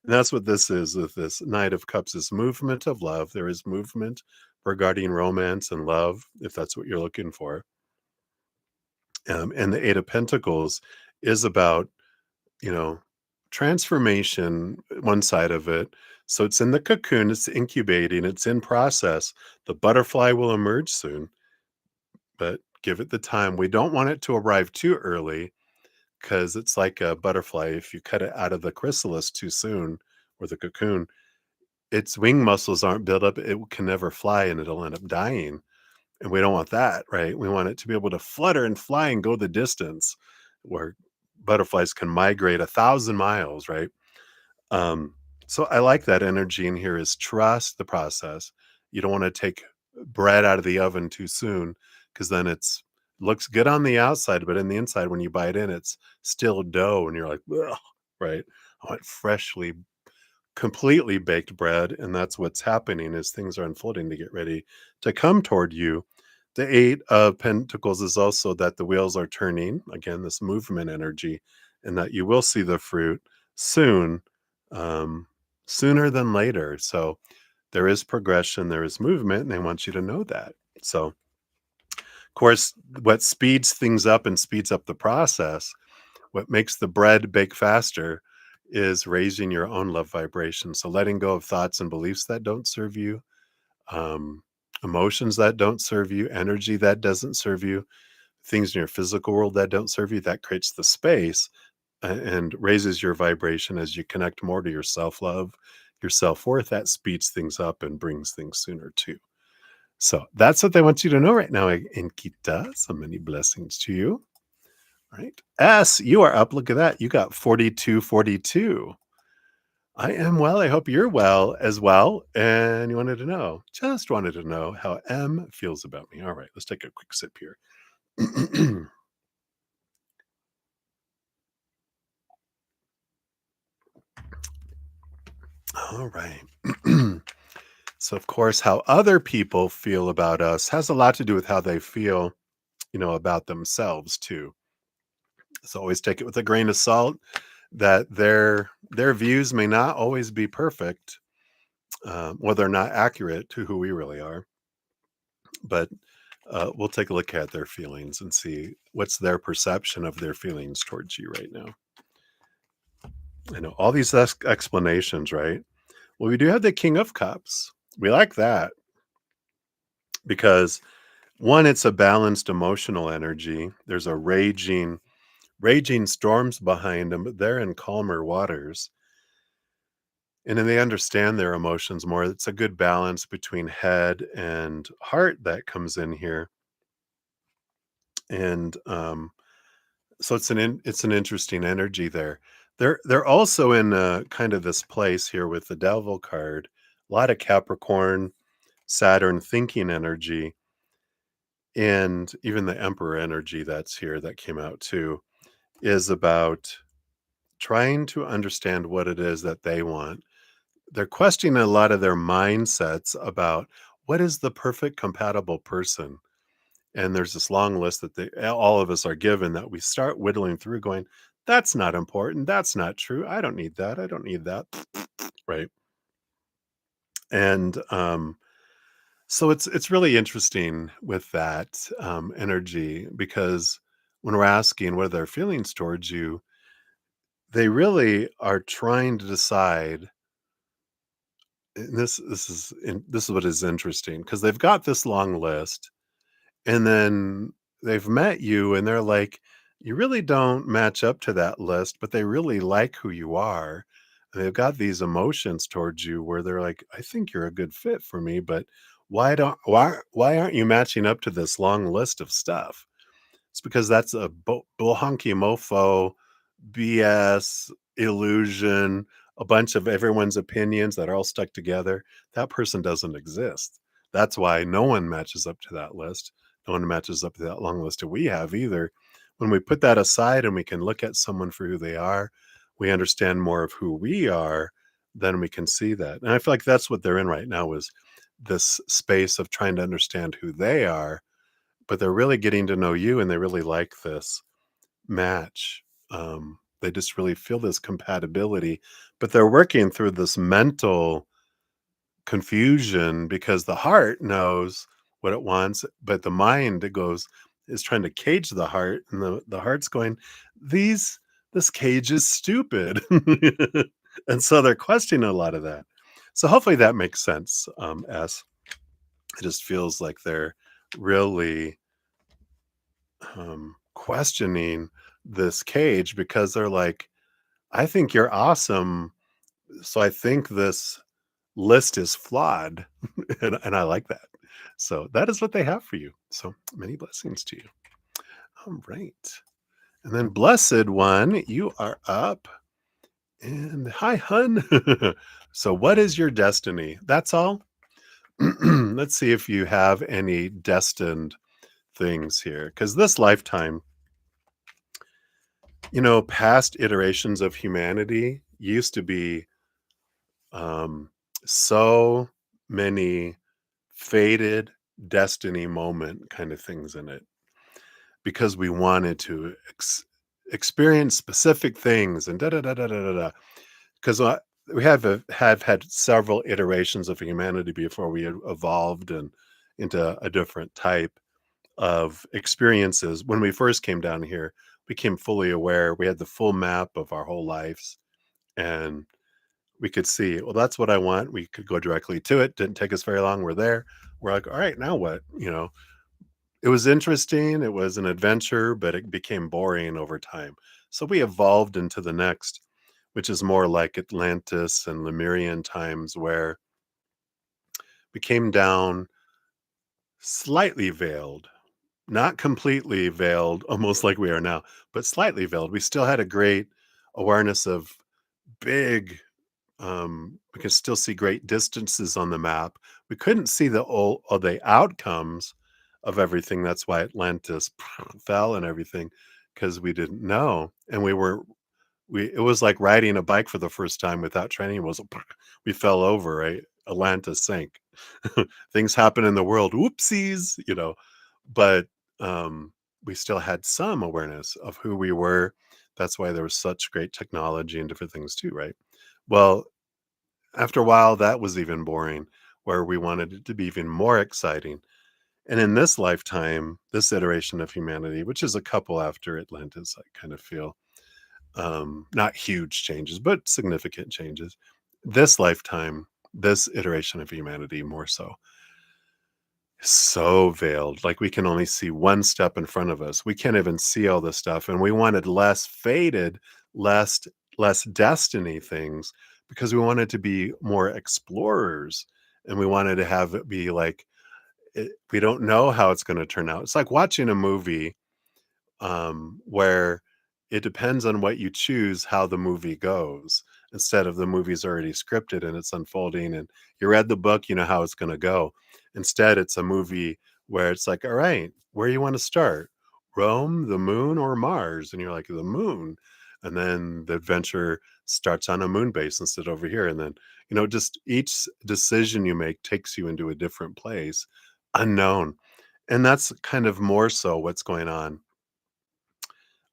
And that's what this is with this Knight of Cups, is movement of love. There is movement regarding romance and love, if that's what you're looking for. And the Eight of Pentacles is about, you know, transformation, one side of it. So it's in the cocoon, it's incubating, it's in process. The butterfly will emerge soon, but give it the time. We don't want it to arrive too early because it's like a butterfly. If you cut it out of the chrysalis too soon, or the cocoon, its wing muscles aren't built up, it can never fly and it'll end up dying. And we don't want that, right? We want it to be able to flutter and fly and go the distance, where butterflies can migrate 1,000 miles, right? Um, so I like that energy in here, is trust the process. You don't want to take bread out of the oven too soon, because then it's looks good on the outside, but in the inside, when you bite in, it's still dough, and you're like, ugh, right? I want freshly, completely baked bread, and that's what's happening as things are unfolding to get ready to come toward you. The Eight of Pentacles is also that the wheels are turning, again, this movement energy, and that you will see the fruit soon, um, sooner than later. So there is progression, there is movement, and they want you to know that. So, of course, what speeds things up and speeds up the process, what makes the bread bake faster, is raising your own love vibration. So letting go of thoughts and beliefs that don't serve you, um, emotions that don't serve you, energy that doesn't serve you, things in your physical world that don't serve you, that creates the space and raises your vibration as you connect more to your self love, your self worth. That speeds things up and brings things sooner too. So that's what they want you to know right now, Enkita. So many blessings to you. All right. S, you are up. Look at that. You got 4242. I am well. I hope you're well as well. And you wanted to know, just wanted to know how M feels about me. All right, let's take a quick sip here. All right. So, of course, how other people feel about us has a lot to do with how they feel, about themselves too. So always take it with a grain of salt that their views may not always be perfect, well, they're not accurate to who we really are. But we'll take a look at their feelings and see what's their perception of their feelings towards you right now. I know all these explanations, right? Well, we do have the King of Cups. We like that because, one, it's a balanced emotional energy. There's a raging storms behind them, but they're in calmer waters. And then they understand their emotions more. It's a good balance between head and heart that comes in here. And so it's an interesting energy there. They're also in kind of this place here with the Devil card. A lot of Capricorn, Saturn thinking energy, and even the Emperor energy that's here that came out too, is about trying to understand what it is that they want. They're questioning a lot of their mindsets about what is the perfect compatible person. And there's this long list that all of us are given, that we start whittling through going, that's not important. That's not true. I don't need that. I don't need that. Right. And so it's really interesting with that energy, because when we're asking what are their feelings towards you, they really are trying to decide. And this is what is interesting, because they've got this long list, and then they've met you and they're like, you really don't match up to that list, but they really like who you are. And they've got these emotions towards you where they're like, "I think you're a good fit for me, but why aren't you matching up to this long list of stuff?" It's because that's a bullhonky mofo, BS, illusion, a bunch of everyone's opinions that are all stuck together. That person doesn't exist. That's why no one matches up to that list. No one matches up to that long list that we have either. When we put that aside and we can look at someone for who they are, we understand more of who we are, then we can see that. And I feel like that's what they're in right now is this space of trying to understand who they are, but they're really getting to know you and they really like this match. They just really feel this compatibility, but they're working through this mental confusion because the heart knows what it wants, but the mind it goes is trying to cage the heart, and the heart's going, "These this cage is stupid," and so they're questioning a lot of that. So hopefully that makes sense. As it just feels like they're really questioning this cage because they're like, I think you're awesome. So I think this list is flawed. And I like that. So that is what they have for you. So many blessings to you. All right. And then, blessed one, you are up. And hi, hun. So, what is your destiny? That's all. Let's see if you have any destined things here. Because this lifetime, past iterations of humanity used to be um, so many faded destiny moment kind of things in it because we wanted to experience specific things and da da da da da da da. Because we have had several iterations of humanity before we evolved and into a different type of experiences. When we first came down here, we became fully aware. We had the full map of our whole lives, and we could see, well, that's what I want. We could go directly to it. Didn't take us very long. We're there. We're like, all right, now what? It was interesting. It was an adventure, but it became boring over time. So we evolved into the next, which is more like Atlantis and Lemurian times, where we came down slightly veiled, not completely veiled, almost like we are now, but slightly veiled. We still had a great awareness of big, we could still see great distances on the map. We couldn't see the outcomes of everything. That's why Atlantis fell and everything, because we didn't know, and we it was like riding a bike for the first time without training. It was we fell over, right? Atlantis sank. Things happen in the world. Whoopsies, but we still had some awareness of who we were. That's why there was such great technology and different things too, right? Well, after a while, that was even boring, where we wanted it to be even more exciting. And in this lifetime, this iteration of humanity, which is a couple after Atlantis, I kind of feel, not huge changes, but significant changes. This lifetime, this iteration of humanity, more so veiled, like we can only see one step in front of us. We can't even see all this stuff, and we wanted less faded, less less destiny things because we wanted to be more explorers, and we wanted to have it be like we don't know how it's going to turn out. It's like watching a movie where it depends on what you choose how the movie goes instead of the movie's already scripted and it's unfolding and you read the book, you know how it's going to go. Instead, it's a movie where it's like, all right, where you want to start? Rome, the moon, or Mars? And you're like, the moon. And then the adventure starts on a moon base instead over here. And then, just each decision you make takes you into a different place, unknown. And that's kind of more so what's going on.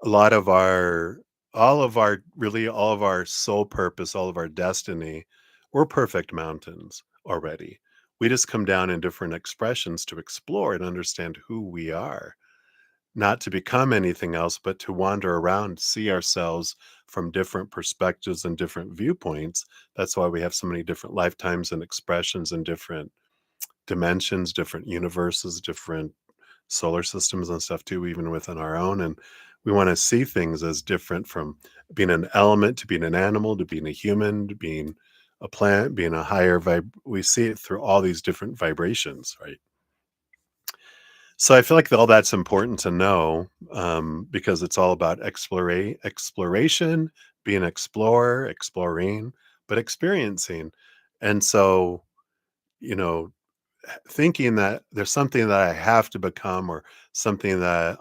A lot of our all of our soul purpose, all of our destiny, we're perfect mountains already. We just come down in different expressions to explore and understand who we are, not to become anything else, but to wander around, see ourselves from different perspectives and different viewpoints. That's why we have so many different lifetimes and expressions and different dimensions, different universes, different solar systems and stuff too, even within our own. And we want to see things as different from being an element, to being an animal, to being a human, to being a plant, being a higher we see it through all these different vibrations, right? So I feel like all that's important to know, because it's all about exploration, being an explorer, exploring, but experiencing. And so, you know, thinking that there's something that I have to become, or something that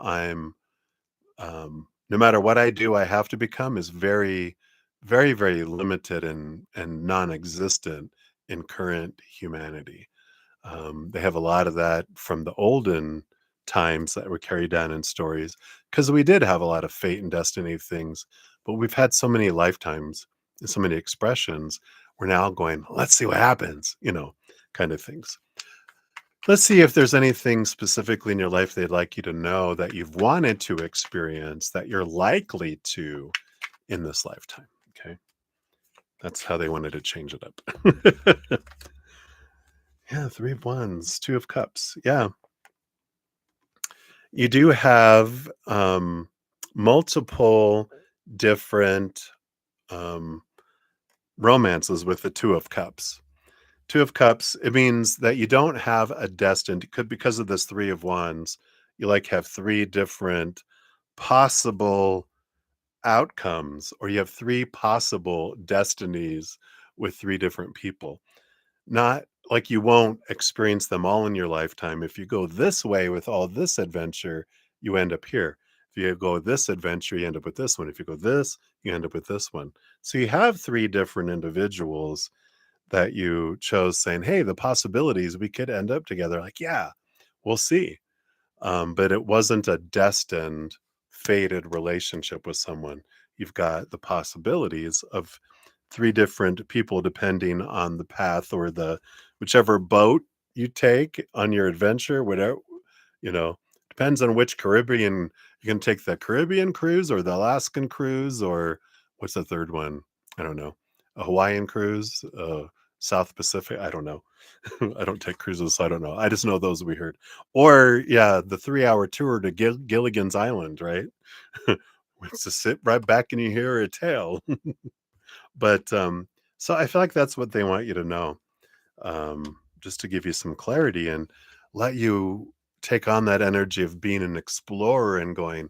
no matter what I do, I have to become, is very, very, very limited and non-existent in current humanity. They have a lot of that from the olden times that were carried down in stories, because we did have a lot of fate and destiny things, but we've had so many lifetimes and so many expressions. We're now going, let's see what happens, kind of things. Let's see if there's anything specifically in your life they'd like you to know that you've wanted to experience that you're likely to in this lifetime. Okay. That's how they wanted to change it up. Yeah. Three of Wands, Two of Cups. Yeah. You do have multiple different um, romances with the Two of Cups. Two of Cups, it means that you don't have a destined, could, because of this Three of Wands, you like have three different possible outcomes, or you have three possible destinies with three different people. Not like you won't experience them all in your lifetime. If you go this way with all this adventure, you end up here. If you go this adventure, you end up with this one. If you go this, you end up with this one. So you have three different individuals that you chose, saying, hey, the possibilities, we could end up together. Like, yeah, we'll see. But it wasn't a destined, fated relationship with someone. You've got the possibilities of three different people depending on the path, or the whichever boat you take on your adventure, whatever, you know, depends on which Caribbean. You can take the Caribbean cruise, or the Alaskan cruise, or what's the third one? I don't know. A Hawaiian cruise, South Pacific. I don't know. I don't take cruises, so I don't know. I just know those we heard. Or yeah, the 3-hour tour to Gilligan's Island, right? It's to sit right back and you hear a tale. But so I feel like that's what they want you to know, just to give you some clarity and let you take on that energy of being an explorer and going,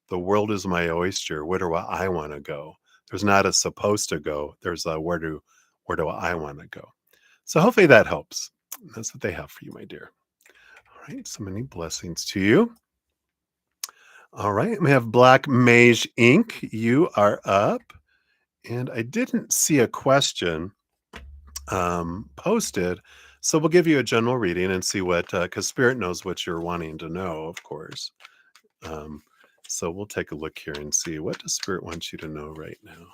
the world is my oyster. Where do I want to go? There's not a supposed to go. There's a where do I want to go? So hopefully that helps. That's what they have for you, my dear. All right. So many blessings to you. All right. We have Black Mage Ink. You are up. And I didn't see a question posted. So we'll give you a general reading and see what, because Spirit knows what you're wanting to know, of course. Um, so we'll take a look here and see, what does Spirit want you to know right now.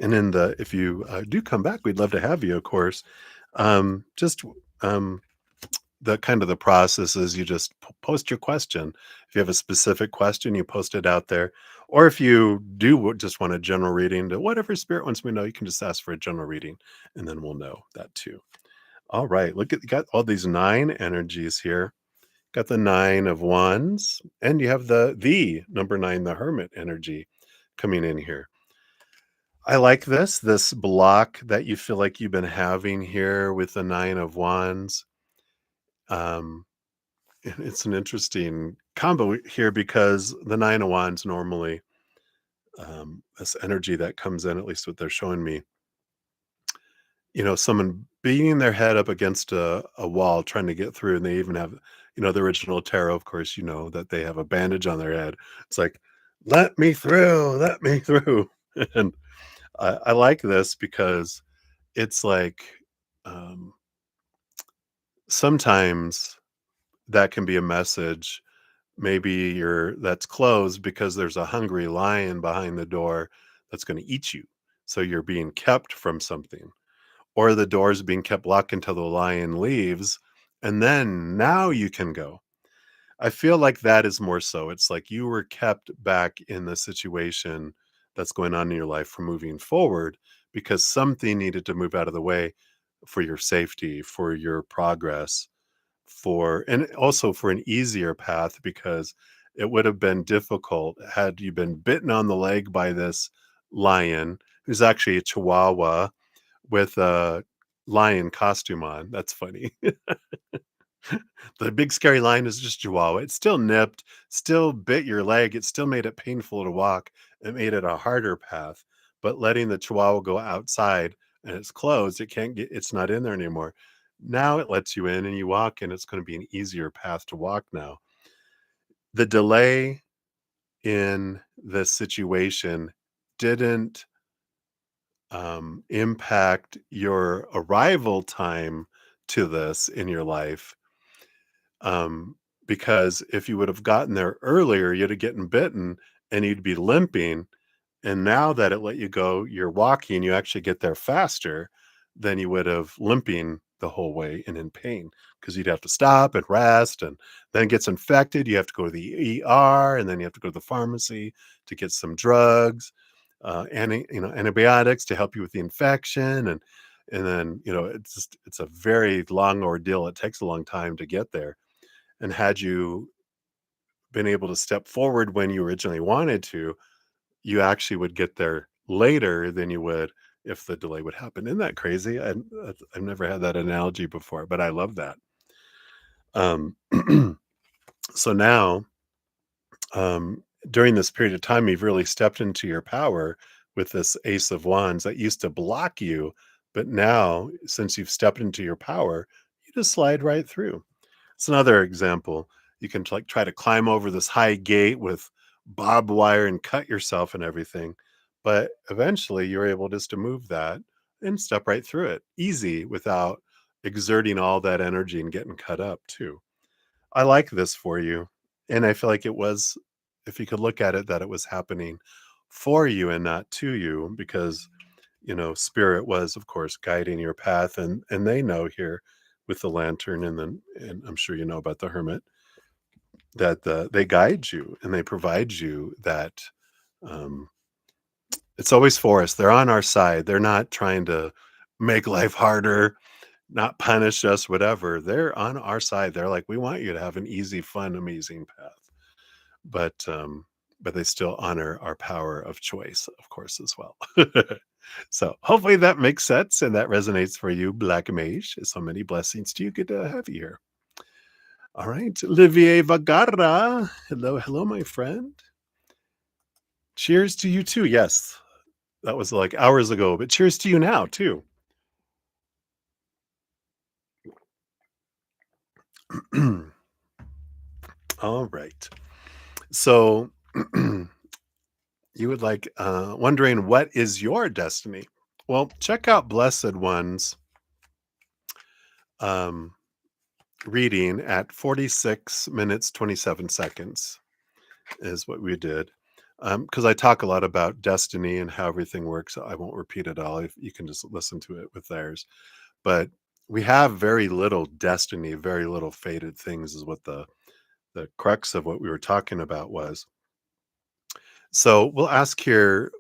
And in the, if you do come back, we'd love to have you, of course. Just the kind of the process is, you just post your question. If you have a specific question, you post it out there. Or if you do just want a general reading, to whatever Spirit wants me to know, you can just ask for a general reading, and then we'll know that too. All right, look at, got all these 9 energies here. Got the 9 of Wands, and you have the number 9, the Hermit energy coming in here. I like this block that you feel like you've been having here with the 9 of Wands. Um, it's an interesting combo here, because the 9 of Wands normally, this energy that comes in, at least what they're showing me, someone beating their head up against a wall trying to get through, and they even have, the original tarot, of course, that they have a bandage on their head. It's like, let me through, let me through. And I like this because it's like, um, sometimes that can be a message. Maybe that's closed because there's a hungry lion behind the door that's going to eat you. So you're being kept from something, or the door's being kept locked until the lion leaves, and then now you can go. I feel like that is more so. It's like you were kept back in the situation that's going on in your life from moving forward, because something needed to move out of the way for your safety, for your progress, and also for an easier path, because it would have been difficult had you been bitten on the leg by this lion, who's actually a chihuahua with a lion costume on. That's funny. The big scary lion is just chihuahua. It still nipped, still bit your leg. It still made it painful to walk. It made it a harder path. But letting the chihuahua go outside and it's closed, it's not in there anymore. Now it lets you in and you walk, and it's going to be an easier path to walk now. The delay in this situation didn't impact your arrival time to this in your life, um, because if you would have gotten there earlier, you'd have gotten bitten and you'd be limping. And now that it let you go, you're walking, you actually get there faster than you would have limping the whole way and in pain, because you'd have to stop and rest, and then it gets infected. You have to go to the ER, and then you have to go to the pharmacy to get some drugs, antibiotics to help you with the infection. And then, it's a very long ordeal. It takes a long time to get there. And had you been able to step forward when you originally wanted to, you actually would get there later than you would if the delay would happen. Isn't that crazy? I've never had that analogy before, but I love that. Um, so now, during this period of time, you've really stepped into your power with this Ace of Wands that used to block you. But now, since you've stepped into your power, you just slide right through. It's another example. You can like try to climb over this high gate with barbed wire and cut yourself and everything, but eventually you're able just to move that and step right through it, easy, without exerting all that energy and getting cut up too. I like this for you, and I feel like it was, if you could look at it, that it was happening for you and not to you, because spirit was, of course, guiding your path, and they know here with the lantern, and I'm sure you know about the hermit, that they guide you and they provide you that. um it's always for us. They're on our side. They're not trying to make life harder, not punish us, whatever. They're on our side. They're like, we want you to have an easy, fun, amazing path. But they still honor our power of choice, of course, as well. So hopefully that makes sense and that resonates for you, Black Mage. So many blessings to you. Good to have you here. All right, Olivier Vagara. Hello, hello, my friend. Cheers to you too. Yes, that was like hours ago, but cheers to you now too. All right. So you would like wondering, what is your destiny? Well, check out Blessed One's um, reading at 46 minutes 27 seconds is what we did. Because I talk a lot about destiny and how everything works. I won't repeat it all. If you can just listen to it with theirs. But we have very little destiny, very little fated things, is what the crux of what we were talking about was. So we'll ask here,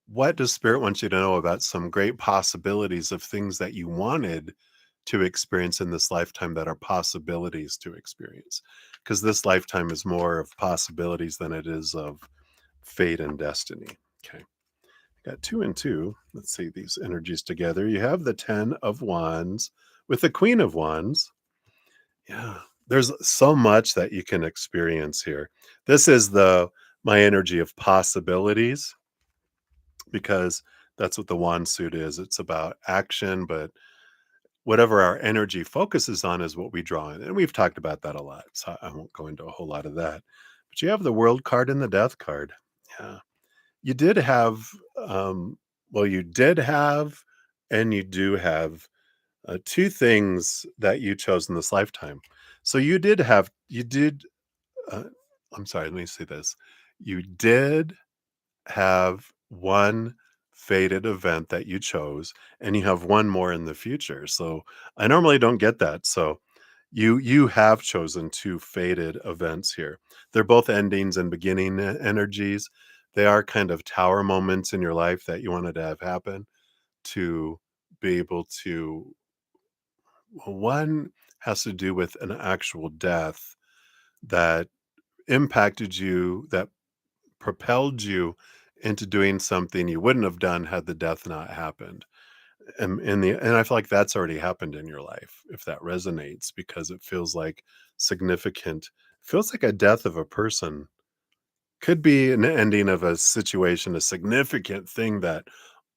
what does Spirit want you to know about some great possibilities of things that you wanted to experience in this lifetime that are possibilities to experience? Because this lifetime is more of possibilities than it is of fate and destiny. Okay. Got two and two. Let's see these energies together. You have the 10 of Wands with the Queen of Wands. Yeah. There's so much that you can experience here. This is the my energy of possibilities, because that's what the wand suit is. It's about action, but whatever our energy focuses on is what we draw in. And we've talked about that a lot. So I won't go into a whole lot of that. But you have the world card and the death card. Yeah. You did have, you did have, and you do have two things that you chose in this lifetime. So you did, uh, I'm sorry, let me say this. You did have one fated event that you chose, and you have one more in the future. So I normally don't get that. So you have chosen two fated events here. They're both endings and beginning energies. They are kind of tower moments in your life that you wanted to have happen to be able to. Well, one has to do with an actual death that impacted you, that propelled you into doing something you wouldn't have done had the death not happened. And I feel like that's already happened in your life, if that resonates, because it feels like significant, feels like a death of a person could be an ending of a situation, a significant thing that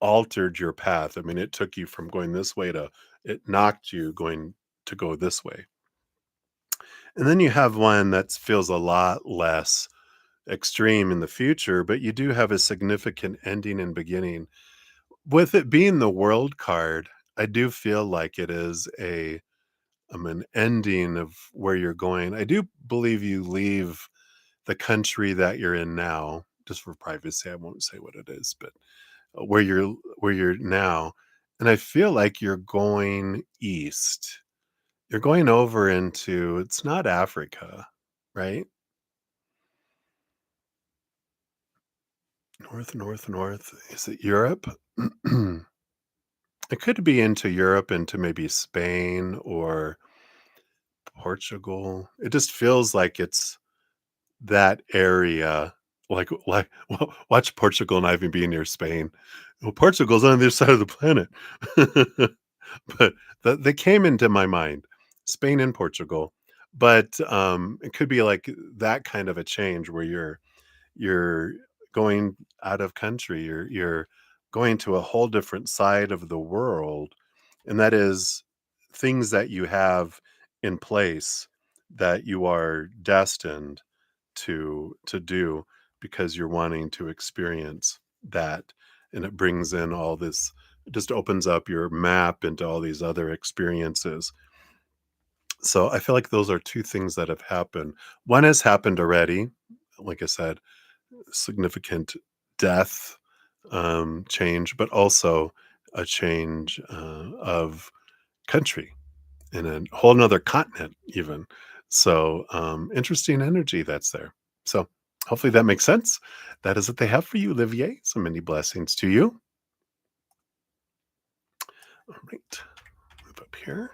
altered your path. I mean, it took you from going this way to, it knocked you going to go this way. And then you have one that feels a lot less extreme in the future, but you do have a significant ending and beginning. With it being the world card, I do feel like it is an ending of where you're going. I do believe you leave the country that you're in now, just for privacy. I won't say what it is, but where you're now, and I feel like you're going east. You're going over into, it's not Africa, right? North, north, north. Is it Europe? It could be into Europe, into maybe Spain or Portugal. It just feels like it's that area. Like watch Portugal and Ivan being near Spain. Well, Portugal's on the other side of the planet. But they came into my mind, Spain and Portugal. But it could be like that kind of a change where you're going out of country, you're going to a whole different side of the world, and that is things that you have in place that you are destined to do because you're wanting to experience that, and it brings in all this, it just opens up your map into all these other experiences. So I feel like those are two things that have happened. One has happened already, like I said, significant death, change, but also a change of country in a whole nother continent, even. So interesting energy that's there. So hopefully that makes sense. That is what they have for you, Olivier. So many blessings to you. All right, move up here.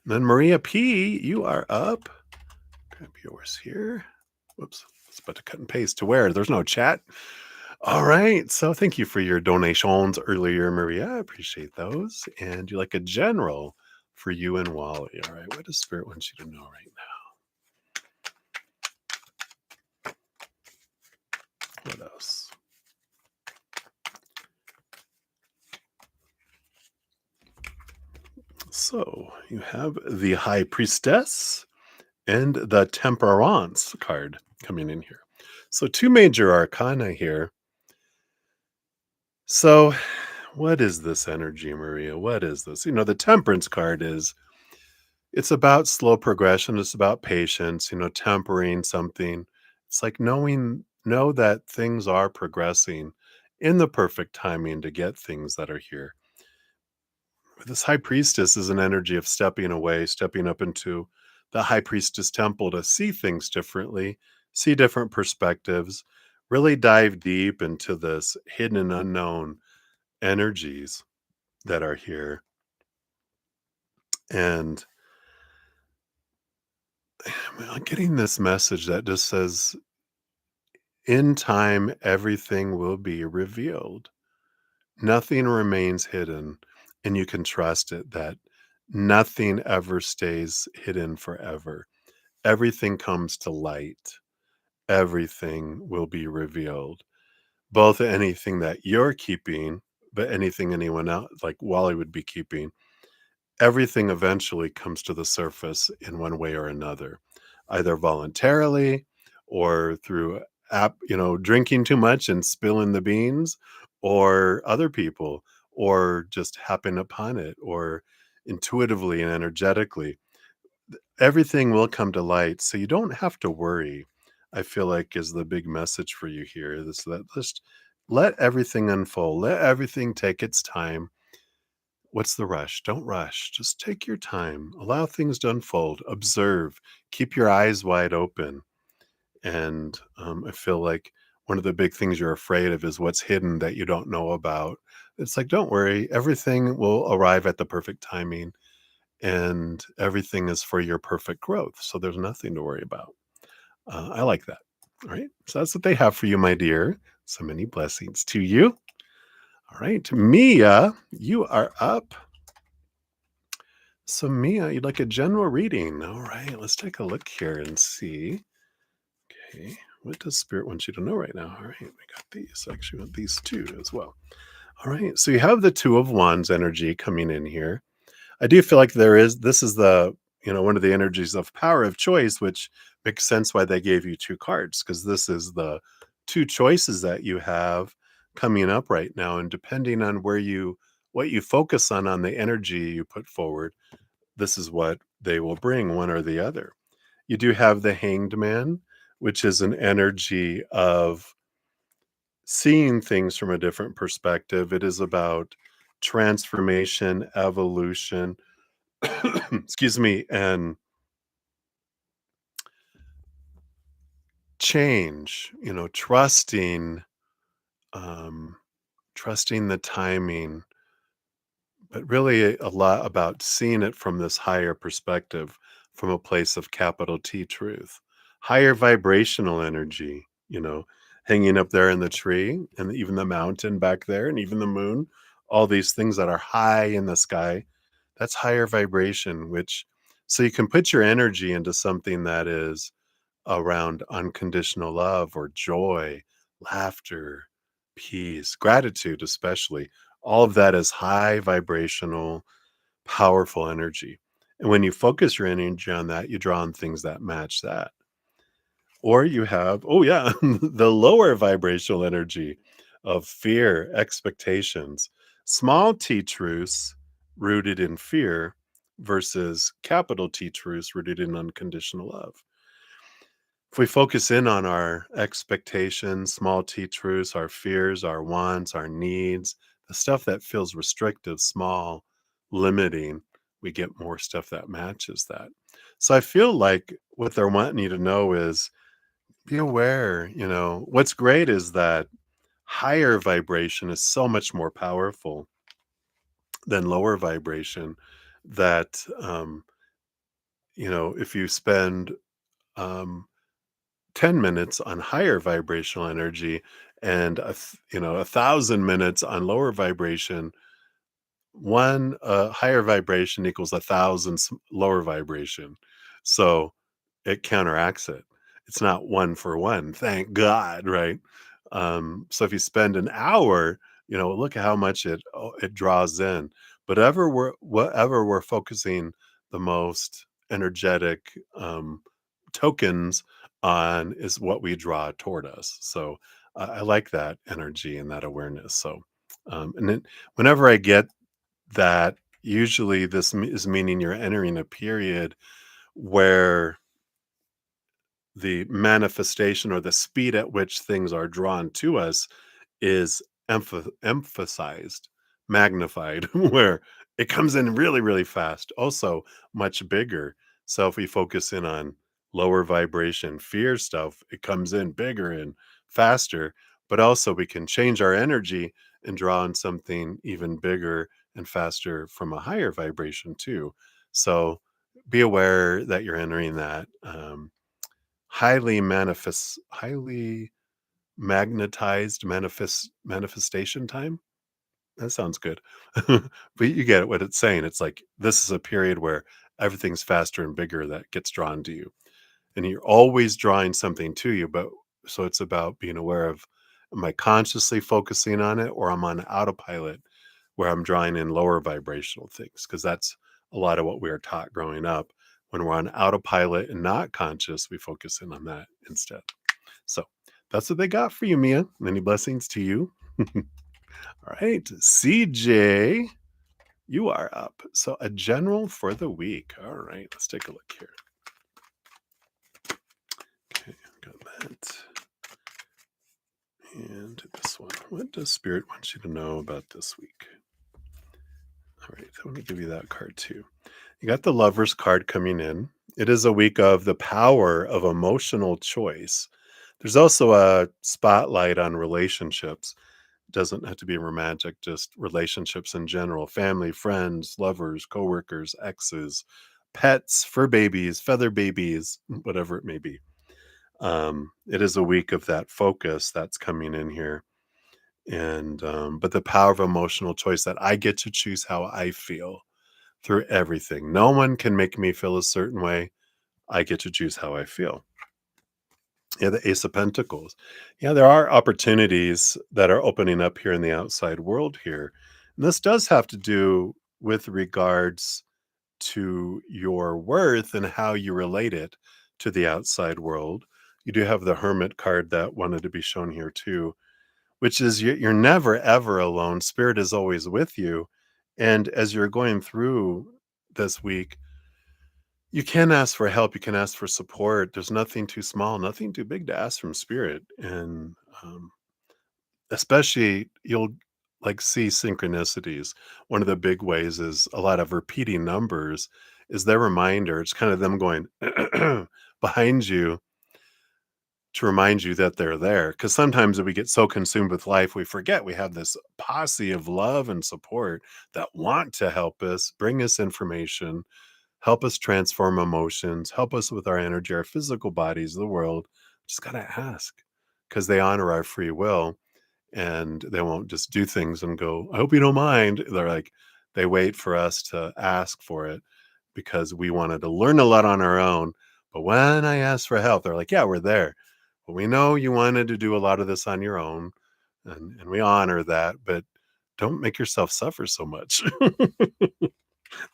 And then Maria P, you are up. Grab yours here. Whoops. I was about to cut and paste to where? There's no chat. All right. So thank you for your donations earlier, Maria. I appreciate those. And you're like a general for you and Wally. All right. What does Spirit want you to know right now? What else? So you have the High Priestess and the Temperance card coming in here. So two major arcana here. So what is this energy, Maria? What is this? The Temperance card is, it's about slow progression. It's about patience, tempering something. It's like know that things are progressing in the perfect timing to get things that are here. This high priestess is an energy of stepping away, stepping up into the high priestess temple to see things differently, see different perspectives, really dive deep into this hidden and unknown energies that are here. And I'm getting this message that just says, in time, everything will be revealed. Nothing remains hidden, and you can trust it that nothing ever stays hidden forever. Everything comes to light. Everything will be revealed. Both anything that you're keeping, but anything anyone else, like Wally, would be keeping, everything eventually comes to the surface in one way or another, either voluntarily or through drinking too much and spilling the beans, or other people, or just happen upon it, or intuitively and energetically. Everything will come to light. So you don't have to worry, I feel like, is the big message for you here. This that just let everything unfold. Let everything take its time. What's the rush? Don't rush. Just take your time. Allow things to unfold. Observe. Keep your eyes wide open. And I feel like one of the big things you're afraid of is what's hidden that you don't know about. It's like, don't worry. Everything will arrive at the perfect timing, and everything is for your perfect growth. So there's nothing to worry about. I like that. All right. So that's what they have for you, my dear. So many blessings to you. All right. Mia, you are up. So, Mia, you'd like a general reading. All right. Let's take a look here and see. Okay. What does Spirit want you to know right now? All right. We got these. Actually, want these two as well. All right. So, you have the Two of Wands energy coming in here. I do feel like this is one of the energies of power of choice, which makes sense why they gave you two cards, because this is the two choices that you have coming up right now. And depending on what you focus on the energy you put forward, this is what they will bring, one or the other. You do have the Hanged Man, which is an energy of seeing things from a different perspective. It is about transformation, evolution, excuse me, and change, um, trusting the timing, but really a lot about seeing it from this higher perspective, from a place of capital T truth, higher vibrational energy, hanging up there in the tree and even the mountain back there and even the moon, all these things that are high in the sky, that's higher vibration, which so you can put your energy into something that is around unconditional love or joy, laughter, peace, gratitude, especially. All of that is high vibrational, powerful energy. And when you focus your energy on that, you draw on things that match that. Or you have, oh, yeah, the lower vibrational energy of fear, expectations, small t truths rooted in fear versus capital T truths rooted in unconditional love. If we focus in on our expectations, small t truths, our fears, our wants, our needs, the stuff that feels restrictive, small, limiting, we get more stuff that matches that. So I feel like what they're wanting you to know is be aware. What's great is that higher vibration is so much more powerful than lower vibration. That, if you spend, um, 10 minutes on higher vibrational energy and 1,000 minutes on lower vibration, one higher vibration equals 1,000 lower vibration, so it counteracts it. It's not one for one, thank God, right? So if you spend an hour, look at how much it draws in. But whatever we're focusing the most energetic tokens on is what we draw toward us. So I like that energy and that awareness. So and then whenever I get that, usually is meaning you're entering a period where the manifestation or the speed at which things are drawn to us is emphasized, magnified, where it comes in really, really fast, also much bigger. So if we focus in on lower vibration fear stuff, it comes in bigger and faster, but also we can change our energy and draw on something even bigger and faster from a higher vibration too. So be aware that you're entering that highly magnetized manifestation time. That sounds good. But you get what it's saying. It's like this is a period where everything's faster and bigger that gets drawn to you. And you're always drawing something to you, but so it's about being aware of, am I consciously focusing on it, or I'm on autopilot where I'm drawing in lower vibrational things? Because that's a lot of what we were taught growing up. When we're on autopilot and not conscious, we focus in on that instead. So that's what they got for you, Mia. Many blessings to you. All right, CJ, you are up. So a general for the week. All right, let's take a look here. Okay, got that. And this one. What does Spirit want you to know about this week? All right, I want to give you that card too. You got the Lover's card coming in. It is a week of the power of emotional choice. There's also a spotlight on relationships. Doesn't have to be romantic, just relationships in general, family, friends, lovers, coworkers, exes, pets, fur babies, feather babies, whatever it may be. It is a week of that focus that's coming in here. And but the power of emotional choice, that I get to choose how I feel through everything. No one can make me feel a certain way. I get to choose how I feel. Yeah, the Ace of Pentacles. Yeah, there are opportunities that are opening up here in the outside world here. And this does have to do with regards to your worth and how you relate it to the outside world. You do have the Hermit card that wanted to be shown here too, which is you're never ever alone. Spirit is always with you. And as you're going through this week, you can ask for help, you can ask for support. There's nothing too small, nothing too big to ask from spirit. And especially you'll like see synchronicities. One of the big ways is a lot of repeating numbers is their reminder. It's kind of them going behind you to remind you that they're there. Because sometimes we get so consumed with life, we forget we have this posse of love and support that want to help us, bring us information, help us transform emotions, help us with our energy, our physical bodies, the world. Just got to ask because they honor our free will, and they won't just do things and go, I hope you don't mind. They're like, they wait for us to ask for it because we wanted to learn a lot on our own. But when I asked for help, they're like, yeah, we're there. But we know you wanted to do a lot of this on your own, and we honor that, but don't make yourself suffer so much.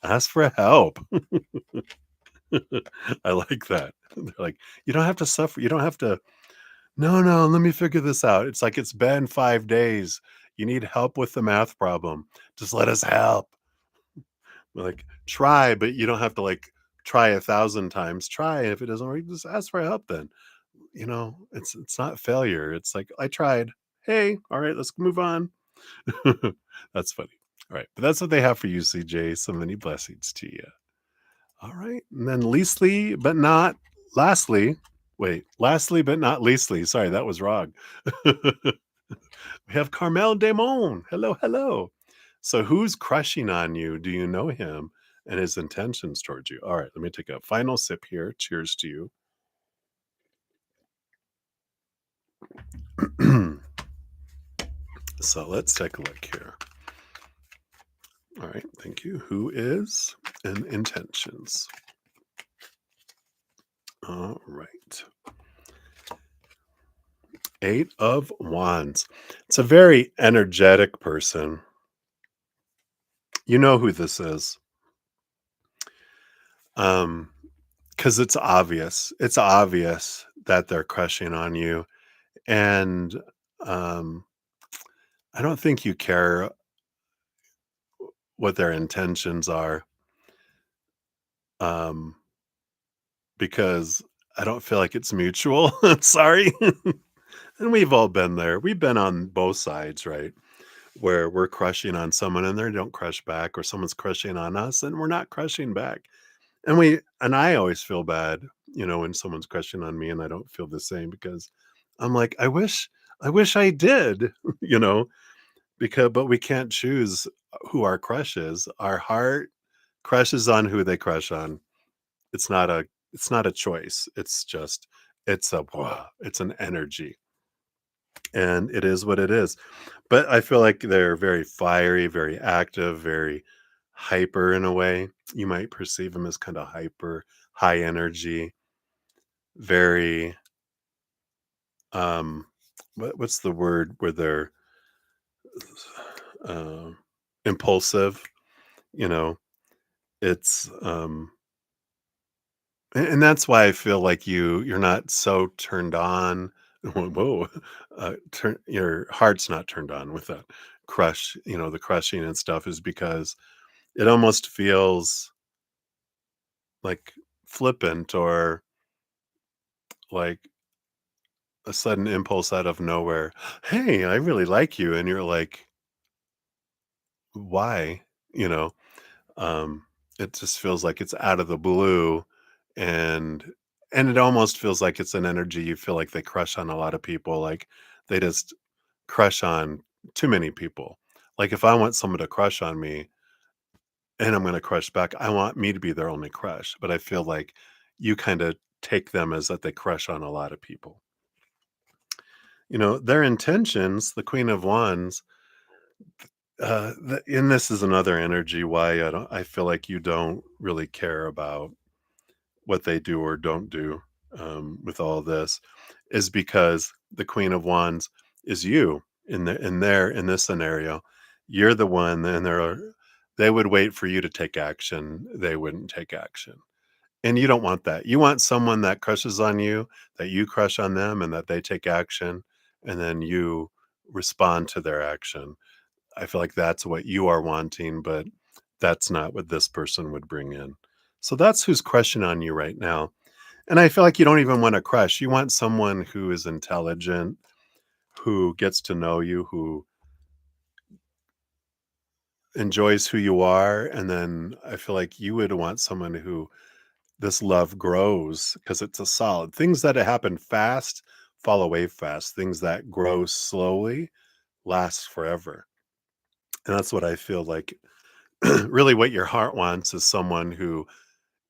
Ask for help. I like that. They're like, you don't have to suffer. You don't have to. No, no, let me figure this out. It's like it's been 5 days. You need help with the math problem. Just let us help. Like, try, but you don't have to like try 1,000 times. Try. If it doesn't work, just ask for help then. It's not failure. It's like I tried. Hey, all right, let's move on. That's funny. All right. But that's what they have for you, CJ. So many blessings to you. All right. And then leastly, but not lastly, lastly, but not leastly. Sorry, that was wrong. We have Carmel Damon. Hello, hello. So who's crushing on you? Do you know him and his intentions towards you? All right, let me take a final sip here. Cheers to you. So let's take a look here. All right, thank you. Who is and intentions? All right. 8 of Wands. It's a very energetic person. You know who this is. Because it's obvious. It's obvious that they're crushing on you. And um, I don't think you care what their intentions are, um, because I don't feel like it's mutual. Sorry. And we've all been there. We've been on both sides, right? Where we're crushing on someone and they don't crush back, or someone's crushing on us and we're not crushing back. And I always feel bad, when someone's crushing on me and I don't feel the same, because I'm like, I wish I did, you know, but we can't choose who our crush is. Our heart crushes on who they crush on. It's not a it's not a choice. It's just it's an energy, and it is what it is. But I feel like they're very fiery, very active, very hyper in a way. You might perceive them as kind of hyper, high energy, very um what's the word where they're uh, impulsive, you know. It's and that's why I feel like you're not so turned on. Whoa, your heart's not turned on with that crush. The crushing and stuff is because it almost feels like flippant, or like a sudden impulse out of nowhere. Hey, I really like you, and you're like, why? You know, um, it just feels like it's out of the blue, and it almost feels like it's an energy. You feel like they crush on a lot of people, like they just crush on too many people. Like if I want someone to crush on me and I'm going to crush back, I want me to be their only crush. But I feel like you kind of take them as that they crush on a lot of people. Their intentions, the Queen of Wands, and this is another energy why I feel like you don't really care about what they do or don't do with all this, is because the Queen of Wands is you in this scenario. You're the one, and they would wait for you to take action. They wouldn't take action. And you don't want that. You want someone that crushes on you, that you crush on them, and that they take action, and then you respond to their action. I feel like that's what you are wanting, but that's not what this person would bring in. So that's who's crushing on you right now. And I feel like you don't even want to crush. You want someone who is intelligent, who gets to know you, who enjoys who you are. And then I feel like you would want someone who this love grows because it's a solid. Things that happen fast fall away fast. Things that grow slowly last forever. And that's what I feel like. Really, what your heart wants is someone who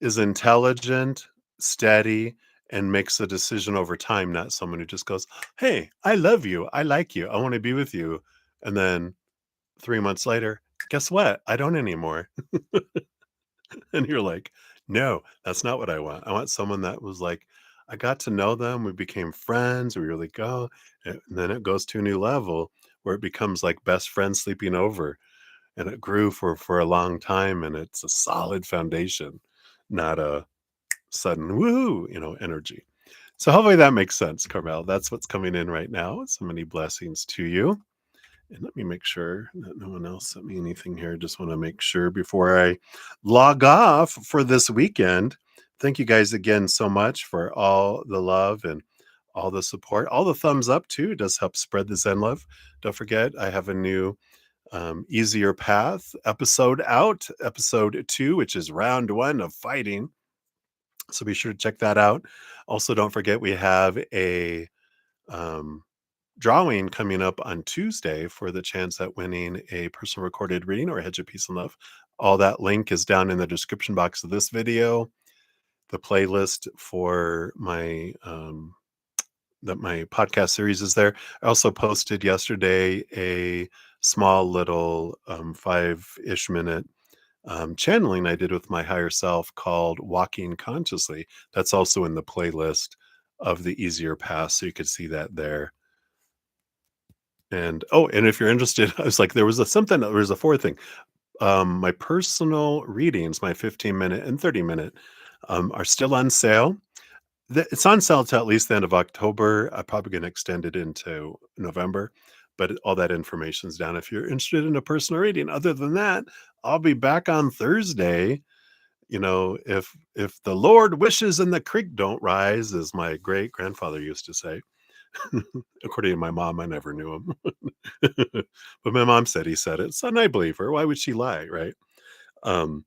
is intelligent, steady, and makes a decision over time, not someone who just goes, "Hey, I love you. I like you. I want to be with you." And then 3 months later, guess what? I don't anymore. And you're like, "No, that's not what I want. I want someone that was like, I got to know them. We became friends. We really go." And then it goes to a new level where it becomes like best friends sleeping over. And it grew for a long time. And it's a solid foundation, not a sudden woo, energy. So hopefully that makes sense, Carmel. That's what's coming in right now. So many blessings to you. And let me make sure that no one else sent me anything here. Just want to make sure before I log off for this weekend. Thank you guys again so much for all the love and all the support. All the thumbs up too does help spread the Zen love. Don't forget, I have a new Easier Path episode out, episode 2, which is round 1 of fighting. So be sure to check that out. Also, don't forget we have a um, drawing coming up on Tuesday for the chance at winning a personal recorded reading or a Hedge of Peace and Love. All that link is down in the description box of this video. The playlist for my podcast series is there. I also posted yesterday a small little 5-ish minute channeling I did with my higher self called Walking Consciously. That's also in the playlist of the Easier Path. So you could see that there. And and if you're interested, I was like, there was a fourth thing. My personal readings, my 15-minute and 30-minute, are still on sale. It's on sale till at least the end of October. I'm probably going to extend it into November, but all that information's down if you're interested in a personal reading. Other than that, I'll be back on Thursday. If the Lord wishes and the creek don't rise, as my great grandfather used to say. According to my mom, I never knew him. But my mom said he said it, so and I believe her. Why would she lie, right? Um,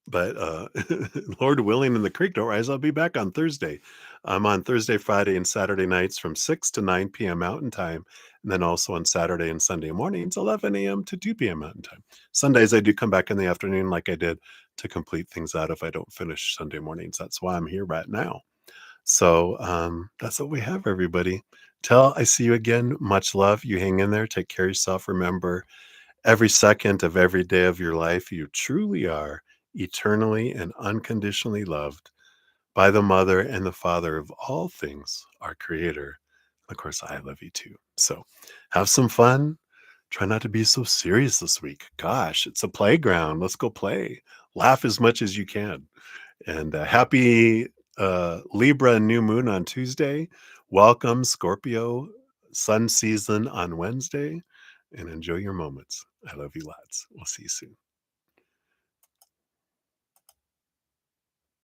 but Lord willing and the creek don't rise, I'll be back on Thursday. I'm on Thursday, Friday, and Saturday nights from 6 to 9 p.m. Mountain Time. And then also on Saturday and Sunday mornings, 11 a.m. to 2 p.m. Mountain Time. Sundays, I do come back in the afternoon like I did to complete things out if I don't finish Sunday mornings. That's why I'm here right now. So that's what we have, everybody. Till I see you again, much love. You hang in there. Take care of yourself. Remember, every second of every day of your life, you truly are eternally and unconditionally loved by the mother and the father of all things, our creator. Of course, I love you too. So have some fun. Try not to be so serious this week. Gosh, it's a playground. Let's go play. Laugh as much as you can. And happy Libra new moon on Tuesday. Welcome, Scorpio sun season on Wednesday. And enjoy your moments. I love you lots. We'll see you soon.